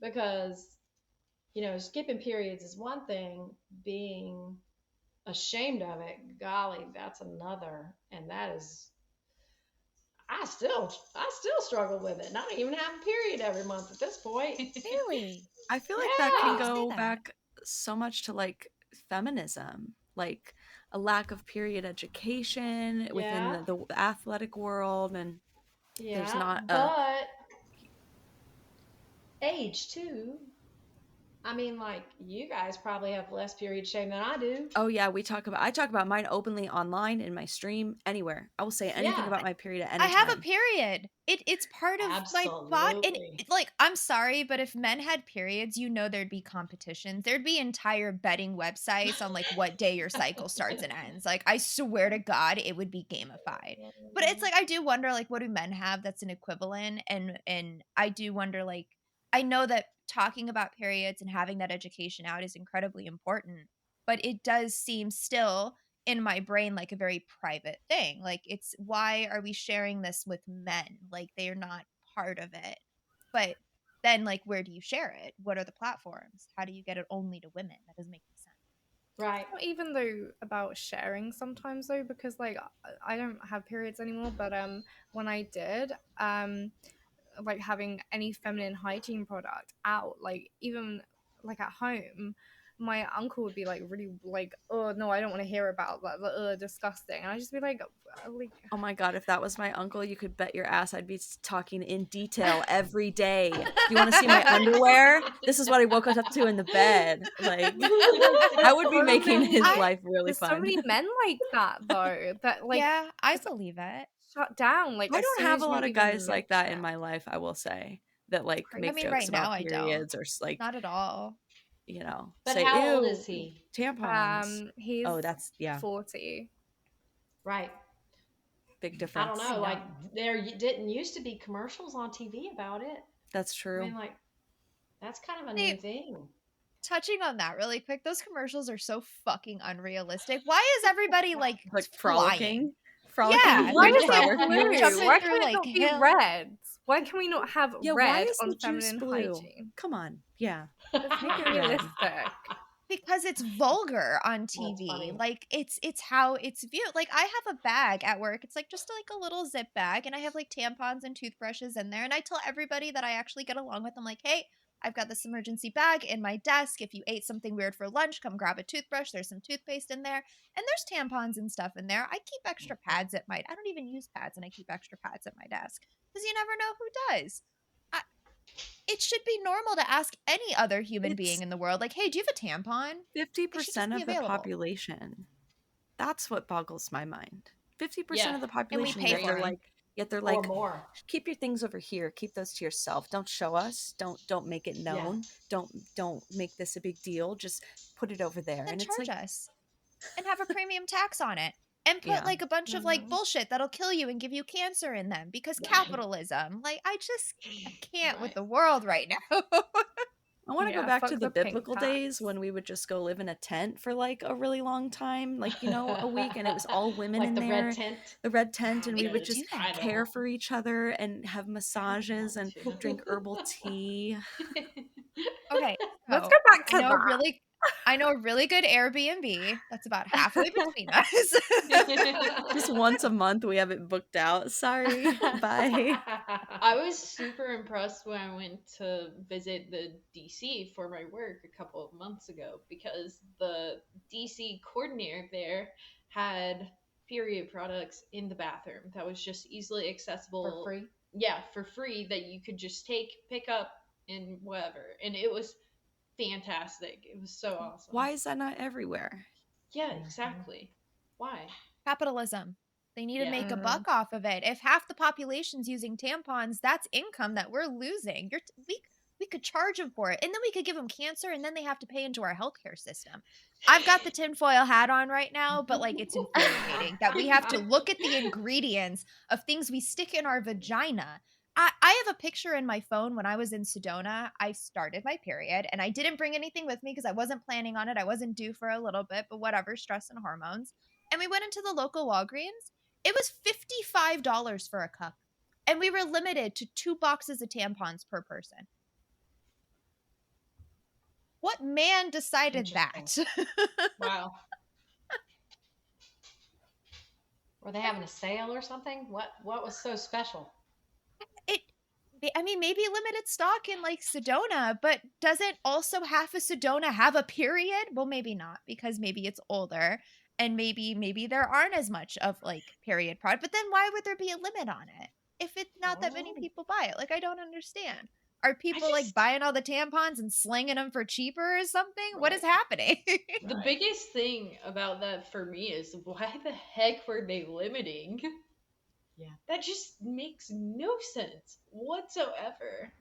because, skipping periods is one thing, being ashamed of it, golly, that's another. And that is, I still struggle with it. And I don't even have a period every month at this point. Really? I feel like that can Why do Yeah. you say go that? back so much to like feminism, like a lack of period education within Yeah. the athletic world, and there's Yeah. not a. But age too. I mean, like, you guys probably have less period shame than I do. Oh yeah, I talk about mine openly online in my stream anywhere. I will say anything Yeah. about my period at I any have a time. period. It's part of my body, and Absolutely. like, I'm sorry, but if men had periods, there'd be competitions. There'd be entire betting websites on like what day your cycle starts and ends. Like, I swear to God, it would be gamified. But it's like, I do wonder, like, what do men have that's an equivalent? And I do wonder, like, I know that talking about periods and having that education out is incredibly important, but it does seem still in my brain like a very private thing. Like, it's, why are we sharing this with men? Like, they are not part of it. But then, like, where do you share it? What are the platforms? How do you get it only to women? That doesn't make any sense. Right. Not even though about sharing sometimes though, because like I don't have periods anymore, but when I did, like having any feminine hygiene product out, like even like at home, my uncle would be like really like, oh no, I don't want to hear about that, disgusting, and I just be like Oh my god, if that was my uncle, you could bet your ass I'd be talking in detail every day. Do you want to see my underwear? This is what I woke up to in the bed. Like, I would be making his life really there's so fun. many men like that though, that like Yeah, I just believe it. shut down like I as don't soon have as a you lot of even guys like that in mention my life, I will say, that like it. I make mean, jokes right now about I don't. periods or like, Not at all. But say, how old ew, is he? tampons. He's Oh, that's, yeah, 40. Right. big I don't difference. know. Like, Young. there didn't used to be commercials on TV about it. That's I true. mean, like, that's kind of a new See, thing. touching on that really quick, those commercials are so fucking unrealistic. Why is everybody like Like flying? frolicking Yeah, in Why they're the is just it flower blue? fields. jumping Why through can it like not be hills. red? Why can we not have Yeah, why red is on the juice feminine blue? hygiene? Come on. Yeah. Let's make Make it it red. realistic. Because it's vulgar on That's TV. funny. Like, it's how it's viewed. Like, I have a bag at work. It's like just like a little zip bag, and I have like tampons and toothbrushes in there. And I tell everybody that I actually get along with. I'm like, hey, I've got this emergency bag in my desk. If you ate something weird for lunch, come grab a toothbrush. There's some toothpaste in there, and there's tampons and stuff in there. I keep extra pads I don't even use pads, and I keep extra pads at my desk because you never know who does. It should be normal to ask any other human being It's in the world, like, "Hey, do you have a tampon?" It should just 50% be of the available. population. That's what boggles my mind. 50% Yeah, of the And we population, pay yet for they're them. like, yet they're or like, more. keep your things over here. Keep those to yourself. Don't show us. Don't make it Yeah. known. Don't make this a big deal. Just put it over there. Then And it's charge like, us and have a premium tax on it. And put yeah. like a bunch of like hmm bullshit that'll kill you and give you cancer in them because Right. capitalism. Like I can't with right. the world right now. I want to go Yeah, back to fuck the the pink biblical days tax. when we would just go live in a tent for like a really long time, like, a week, and it was all women Like in the red there, tent. the red tent, We and we would could Yes, do just I that. care don't. for each other and have I don't massages want and to. drink herbal tea. Okay, Let's so go back I to know a that. really I know a really good Airbnb that's about halfway between us. Just once a month we have it booked out. Sorry. Bye. I was super impressed when I went to visit the DC for my work a couple of months ago because the DC coordinator there had period products in the bathroom that was just easily For accessible. free. Yeah, for free that you could just pick up, and whatever. And it was fantastic. It was so awesome. Why is that not everywhere? Yeah, Mhm. exactly. Why? Capitalism. They need to Yeah. make a Mm. buck off of it. If half the population's using tampons, that's income that we're losing. We could charge them for it, and then we could give them cancer, and then they have to pay into our healthcare system. I've got the tinfoil hat on right now, but like it's infuriating that we have to look at the ingredients of things we stick in our vagina. I have a picture in my phone when I was in Sedona. I started my period and I didn't bring anything with me because I wasn't planning on it. I wasn't due for a little bit, but whatever, stress and hormones. And we went into the local Walgreens. It was $55 for a cup. And we were limited to 2 boxes of tampons per person. What man decided Interesting. that? Wow. Were they having a sale or something? What was so special? it I mean, maybe limited stock in like Sedona, but doesn't also half of Sedona have a period? Well, maybe not because maybe it's older and maybe there aren't as much of like period product. But then why would there be a limit on it if it's I not don't that many know. people buy it? Like I don't understand. Are I people like just buying all the tampons and slinging them for cheaper or something? What is right. happening? The Right. biggest thing about that for me is why the heck were they limiting? Yeah. That just makes no sense whatsoever.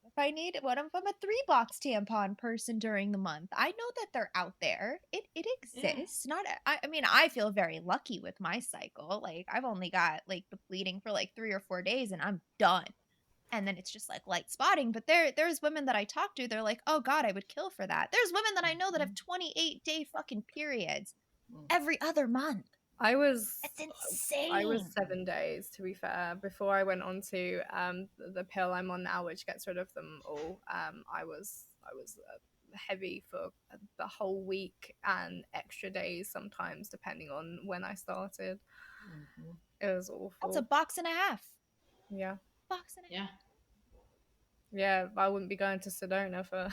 If I need what if I'm a 3 box tampon person during the month? I know that they're out there. It Yeah. exists. Not I mean, I feel very lucky with my cycle. Like I've only got like the bleeding for like 3 or 4 days and I'm done. And then it's just like light spotting. But there's women that I talk to, they're like, oh God, I would kill for that. There's women that I know that have 28-day fucking periods Mm. every other month. I was That's I was insane. 7 days to be fair before I went on to the pill I'm on now, which gets rid of them all. I was heavy for the whole week and extra days sometimes depending on when I started. Mhm. It was That's a awful. box and a half. Yeah, Box and a Yeah. yeah. I wouldn't be going to Sedona for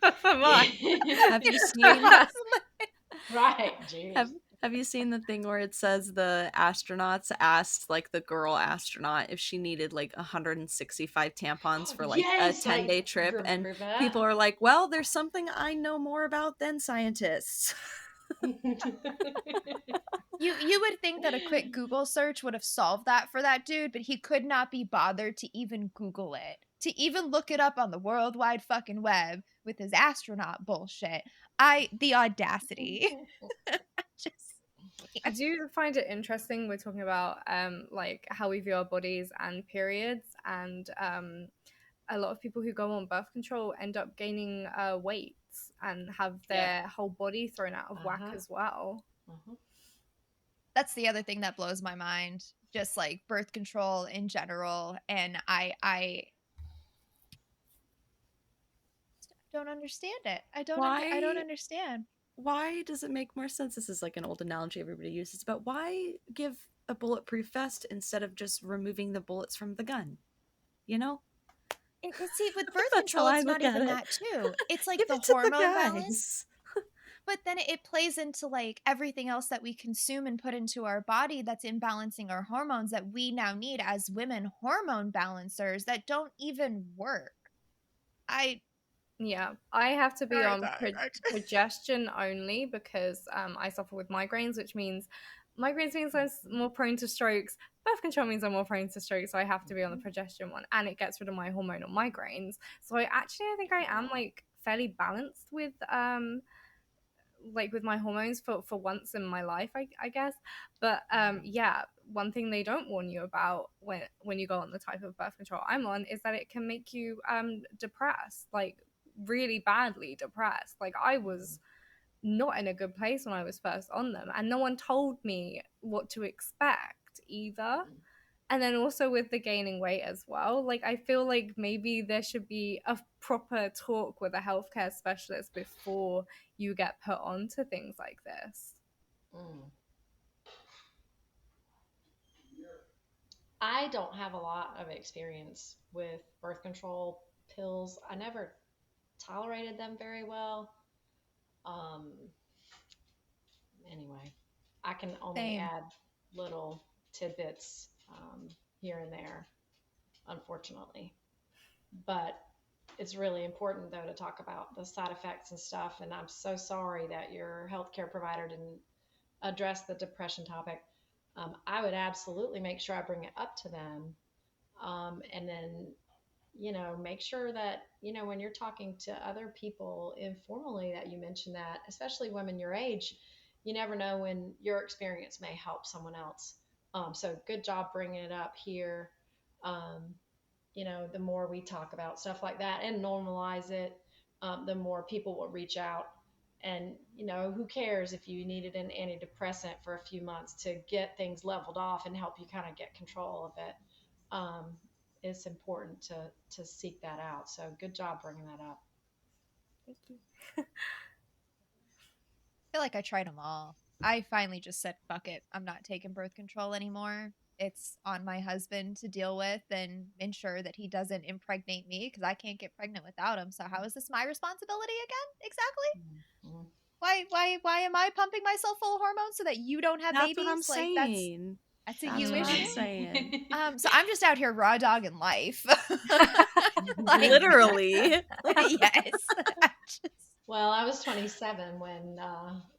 for Yeah. mine. Have you seen half. Right. Jeez. have have you seen the thing where it says the astronauts asked like the girl astronaut if she needed like 165 tampons for like a Yes, 10-day I trip, and remember that. people are like, "Well, there's something I know more about than scientists." You would think that a quick Google search would have solved that for that dude, but he could not be bothered to even Google it. To even look it up on the world wide fucking web with his astronaut bullshit. The audacity. Just I can't. do find it interesting. We're talking about like how we view our bodies and periods, and a lot of people who go on birth control end up gaining weight and have Yeah. their whole body thrown out of whack Uh-huh. as well. Uh-huh. That's the other thing that blows my mind. Just like birth control in general. And I don't understand it. I don't Why understand. why does it make more sense? This is like an old analogy everybody uses, but why give a bulletproof vest instead of just removing the bullets from the gun? You know? And see, with birth That's how control, I it's not look at even it. that too. It's like Give the it to the hormone balance. guys. But then it plays into like everything else that we consume and put into our body that's imbalancing our hormones that we now need as women hormone balancers that don't even work. I Yeah, I have to be Sorry, on sorry, sorry. progestin only because I suffer with migraines, which means migraines means I'm more prone to strokes. Birth control means I'm more prone to strokes, so I have to be on the progestin one, and it gets rid of my hormonal migraines. So I think I am like fairly balanced with like with my hormones for once in my life, I guess. But yeah, one thing they don't warn you about when you go on the type of birth control I'm on is that it can make you depressed, like really badly depressed. Like I was not in a good place when I was first on them, and no one told me what to expect either. And then also with the gaining weight as well, like I feel like maybe there should be a proper talk with a healthcare specialist before you get put onto things like this. Mm. I don't have a lot of experience with birth control pills. I never tolerated them very well. Um, anyway, I can only Same. add little tidbits here and there, unfortunately. But it's really important, though, to talk about the side effects and stuff. And I'm so sorry that your healthcare provider didn't address the depression topic. I would absolutely make sure I bring it up to them. And then, make sure that, when you're talking to other people informally, that you mention that, especially women your age, you never know when your experience may help someone else. So good job bringing it up here. Um, the more we talk about stuff like that and normalize it, the more people will reach out. And, who cares if you needed an antidepressant for a few months to get things leveled off and help you kind of get control of it. Um, it's important to seek that out. So good job bringing that up. Thank you. I feel like I tried them all. I finally just said, fuck it. I'm not taking birth control anymore. It's on my husband to deal with and ensure that he doesn't impregnate me because I can't get pregnant without him. So how is this my responsibility again? Exactly. Mm-hmm. Why am I pumping myself full of hormones so that you don't have That's what I'm babies? Like saying. that's a That's you what issue. I'm saying. So I'm just out here raw dogging life. Like, Literally. yes. I just, Well, I was 27 when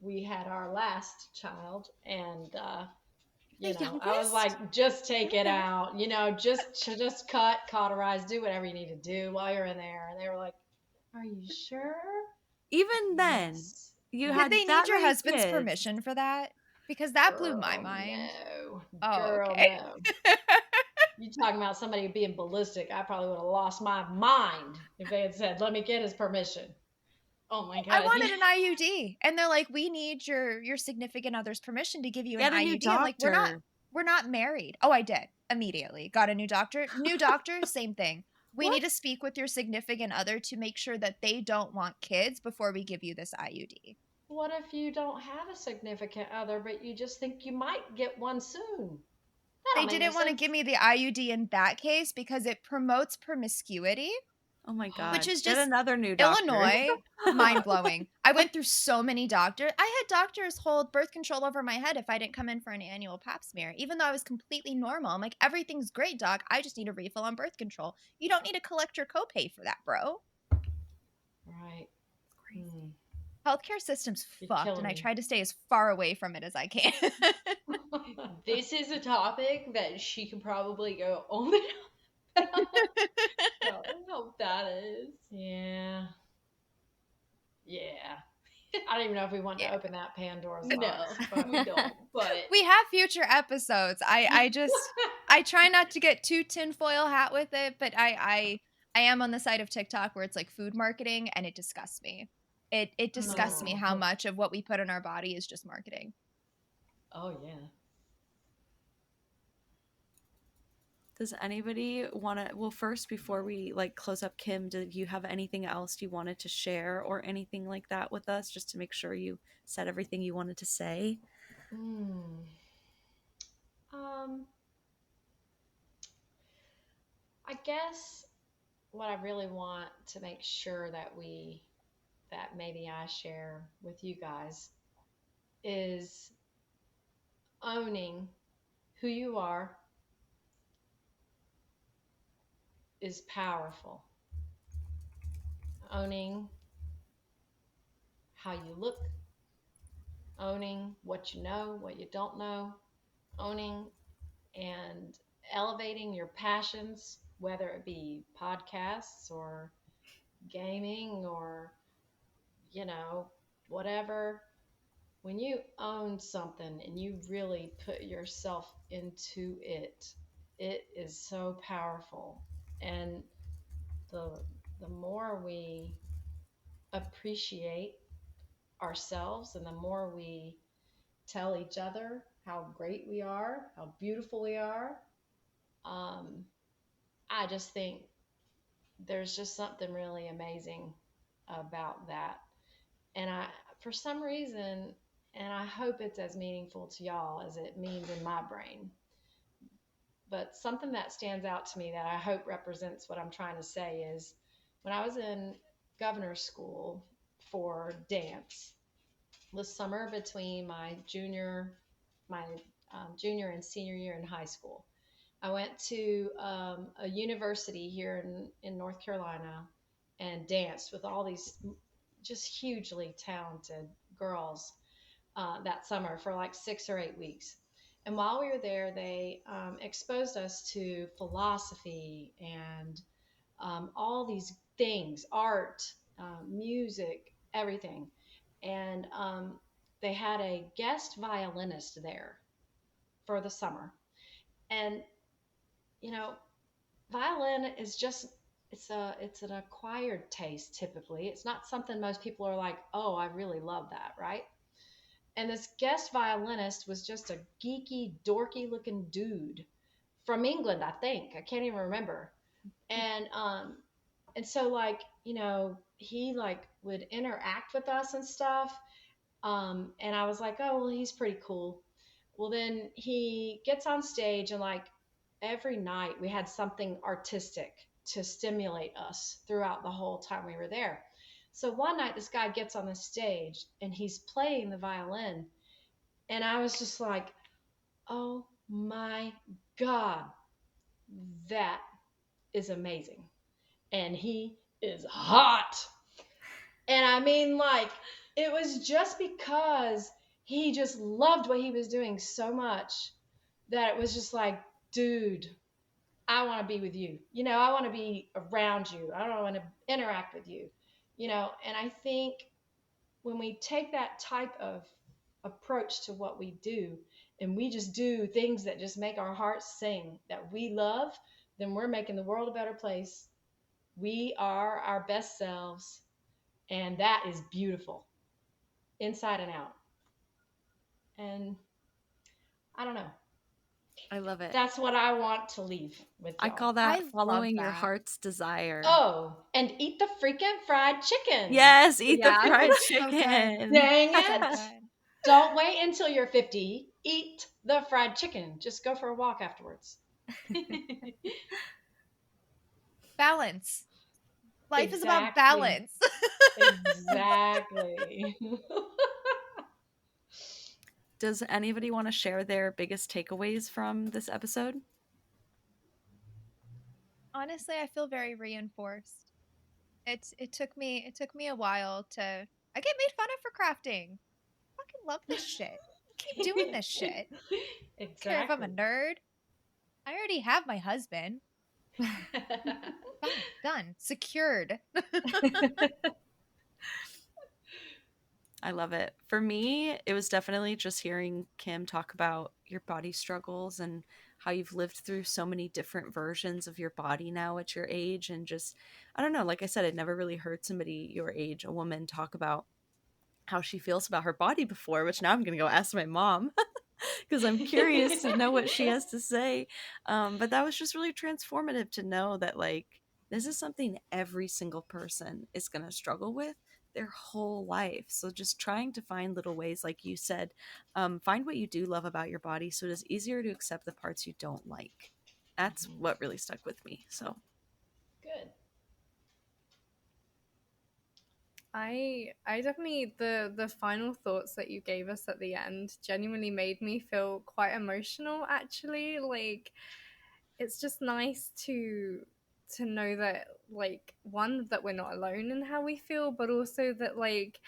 we had our last child, and the I was youngest. like, just take it out, just cut, cauterize, do whatever you need to do while you're in there. And they were like, "Are you sure?" Even then, Yes, you Did had they yes. that need your many husband's kids. permission for that? Because that blew my Girl, mind. no, Oh, girl, okay. no. You talking about somebody being ballistic? I probably would have lost my mind if they had said, "Let me get his permission." Oh my I god, wanted an IUD, and they're like, "We need your significant other's permission to give you an Get a new IUD." I'm like, doctor. we're not married." Oh, I did immediately. Got a new doctor. New doctor, same thing. We What? need to speak with your significant other to make sure that they don't want kids before we give you this IUD. what if you don't have a significant other, but you just think you might get one soon? That They don't make no didn't want to sense. give me the IUD in that case because it promotes promiscuity, Oh my which god. is Get just another new doctor. Illinois, mind blowing. I went through so many doctors. I had doctors hold birth control over my head if I didn't come in for an annual pap smear, even though I was completely normal. I'm like, everything's great, doc. I just need a refill on birth control. You don't need to collect your copay for that, bro. Right. Crazy. Healthcare system's You're fucked, and killing I me. try to stay as far away from it as I can. This is a topic that she could probably go on and on about how that is. Yeah. Yeah. I don't even know if we want to Yeah. open that Pandora's No, box, but we don't. But We have future episodes. I try not to get too tinfoil hat with it, but I am on the side of TikTok where it's like food marketing, and it disgusts me. It disgusts me how oh. much of what we put in our body is just marketing. Oh yeah. Does anybody want to? Well, first, before we like close up, Kim, did you have anything else you wanted to share or anything like that with us, just to make sure you said everything you wanted to say? Hmm. Um, I guess what I really want to make sure that that maybe I share with you guys is owning who you are is powerful. Owning how you look, owning what you know, what you don't know, owning and elevating your passions, whether it be podcasts or gaming or, you know, whatever. When you own something and you really put yourself into it, it is so powerful. And the the more we appreciate ourselves and the more we tell each other how great we are, how beautiful we are, um, I just think there's just something really amazing about that. And I, for some reason, and I hope it's as meaningful to y'all as it means in my brain, but something that stands out to me that I hope represents what I'm trying to say is when I was in governor's school for dance this summer between my junior and senior year in high school. I went to a university here in North Carolina and danced with all these just hugely talented girls that summer for like 6 or 8 weeks. And while we were there, they exposed us to philosophy and all these things, art, music, everything. And they had a guest violinist there for the summer. And, you know, violin is just it's an acquired taste typically. It's not something most people are like, "Oh, I really love that," right? And this guest violinist was just a geeky, dorky looking dude from England, I think. I can't even remember. And so like, you know, he like would interact with us and stuff. And I was like, "Oh, well, he's pretty cool." Well, then he gets on stage and like every night we had something artistic to stimulate us throughout the whole time we were there. So one night this guy gets on the stage and he's playing the violin and I was just like, "Oh my God, that is amazing." And he is hot. And I mean, like, it was just because he just loved what he was doing so much that it was just like, dude, I want to be with you. You know, I want to be around you. I don't want to interact with you. You know, and I think when we take that type of approach to what we do and we just do things that just make our hearts sing that we love, then we're making the world a better place. We are our best selves, and that is beautiful inside and out. And I don't know. I love it. That's what I want to leave with I y'all. call I that love following your that. heart's desire. Oh, and eat the freaking fried chicken. Yes, eat the Yeah, fried it's so good. chicken. Dang So it. good. Don't wait until you're 50. Eat the fried chicken. Just go for a walk afterwards. Balance. Life is about Exactly. balance. Exactly. Does anybody want to share their biggest takeaways from this episode? Honestly, I feel very reinforced. It took me a while to I get made fun of for crafting. Fucking love this shit. Keep doing this shit. Don't care if I'm a Exactly. nerd. I already have my husband. Fine, done. Secured. I love it. For me, it was definitely just hearing Kim talk about your body struggles and how you've lived through so many different versions of your body now at your age. And just, I don't know, like I said, I'd never really heard somebody your age, a woman, talk about how she feels about her body before, which now I'm going to go ask my mom because I'm curious to know what she has to say. But that was just really transformative to know that, like, this is something every single person is going to struggle with their whole life. So just trying to find little ways, like you said, find what you do love about your body so it is easier to accept the parts you don't like. That's Mhm. what really stuck with me. So Good. I definitely, the final thoughts that you gave us at the end genuinely made me feel quite emotional, actually. Like, it's just nice to know that, like, one, that we're not alone in how we feel, but also that, like,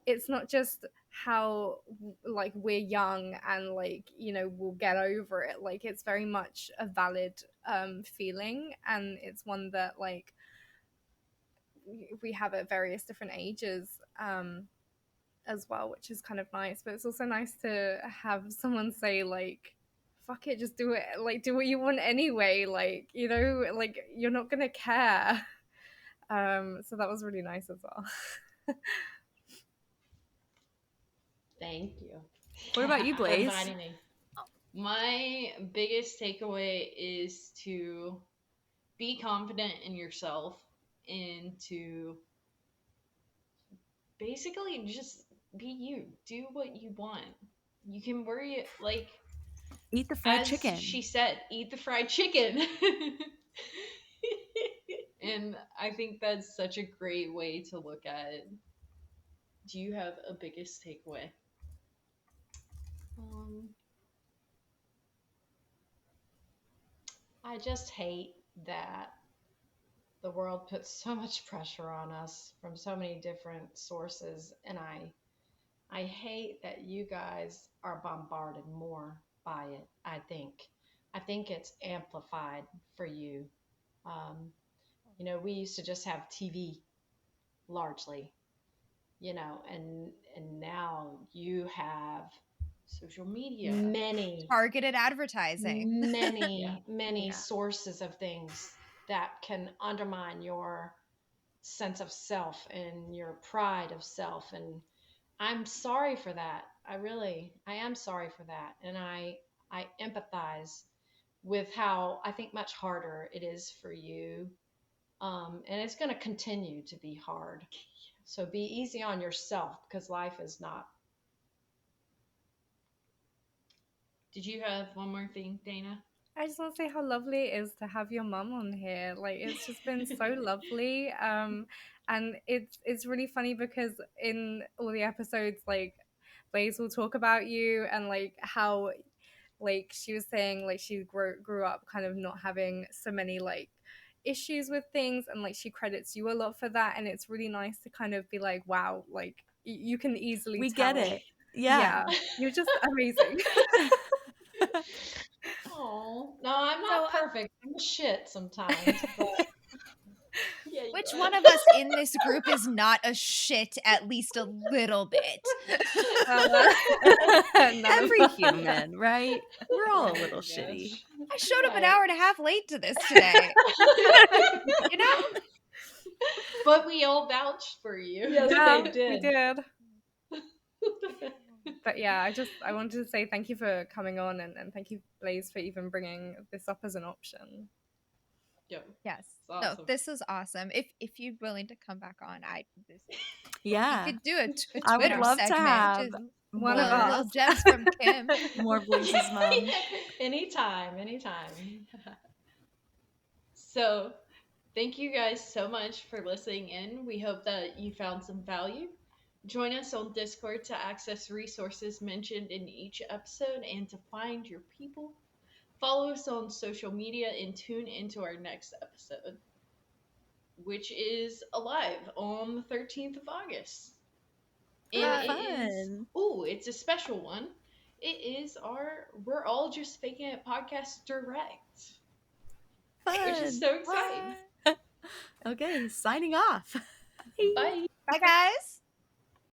it's not just how, like, we're young and, like, you know, we'll get over it. Like, it's very much a valid feeling, and it's one that, like, we have at various different ages, as well, which is kind of nice. But it's also nice to have someone say, like, fuck it, just do it, like, do what you want anyway, like, you know, like, you're not gonna care. So that was really nice as well. Thank you. What about you, For Blaze? inviting me. My biggest takeaway is to be confident in yourself and to basically just be you. Do what you want. You can worry, like, Eat the fried as chicken. she said, eat the fried chicken. And I think that's such a great way to look at it. Do you have a biggest takeaway? Um, I just hate that the world puts so much pressure on us from so many different sources, and I hate that you guys are bombarded more by it. I think it's amplified for you. Um, we used to just have TV largely, and now you have Social media. many, Targeted advertising. Yeah. many Yeah. sources of things that can undermine your sense of self and your pride of self. And I'm sorry for that. I am sorry for that. And I empathize with how I think much harder it is for you. And it's going to continue to be hard. So be easy on yourself because life is not. Did you have one more thing, Dana? I just want to say how lovely it is to have your mum on here. Like, it's just been so lovely. And it's really funny because in all the episodes, like, Blaze will talk about you and, like, how, like, she was saying, like, she grew up kind of not having so many, like, issues with things, and, like, she credits you a lot for that. And it's really nice to kind of be like, wow, like, you can easily We tell. get it. Yeah. You're just amazing. Oh, no, I'm So, not perfect. I'm shit sometimes, but Yeah, you which are. one of us in this group is not a shit at least a little bit? None of Every us. human, right? We're all Oh a my little gosh. shitty. I showed up an Right. hour and a half late to this today. You know? But we all vouched for you. Yes, Yeah, they did. we did. But yeah, I wanted to say thank you for coming on, and thank you, Blaze, for even bringing this up as an option. Yep. Yes. It's awesome. No, this is awesome. If you're willing to come back on, you Yeah. could do a I would Twitter love to segment. have Just One of more, little us. gems from Kim. more Blaze's mom. Anytime. So, thank you guys so much for listening in. We hope that you found some value. Join us on Discord to access resources mentioned in each episode and to find your people. Follow us on social media and tune into our next episode, which is alive on the 13th of August. And Oh, it is, fun. it's a special one. It is our We're All Just Faking It podcast direct, which is Fun. so exciting. What? Okay, signing off. Bye. Bye, guys.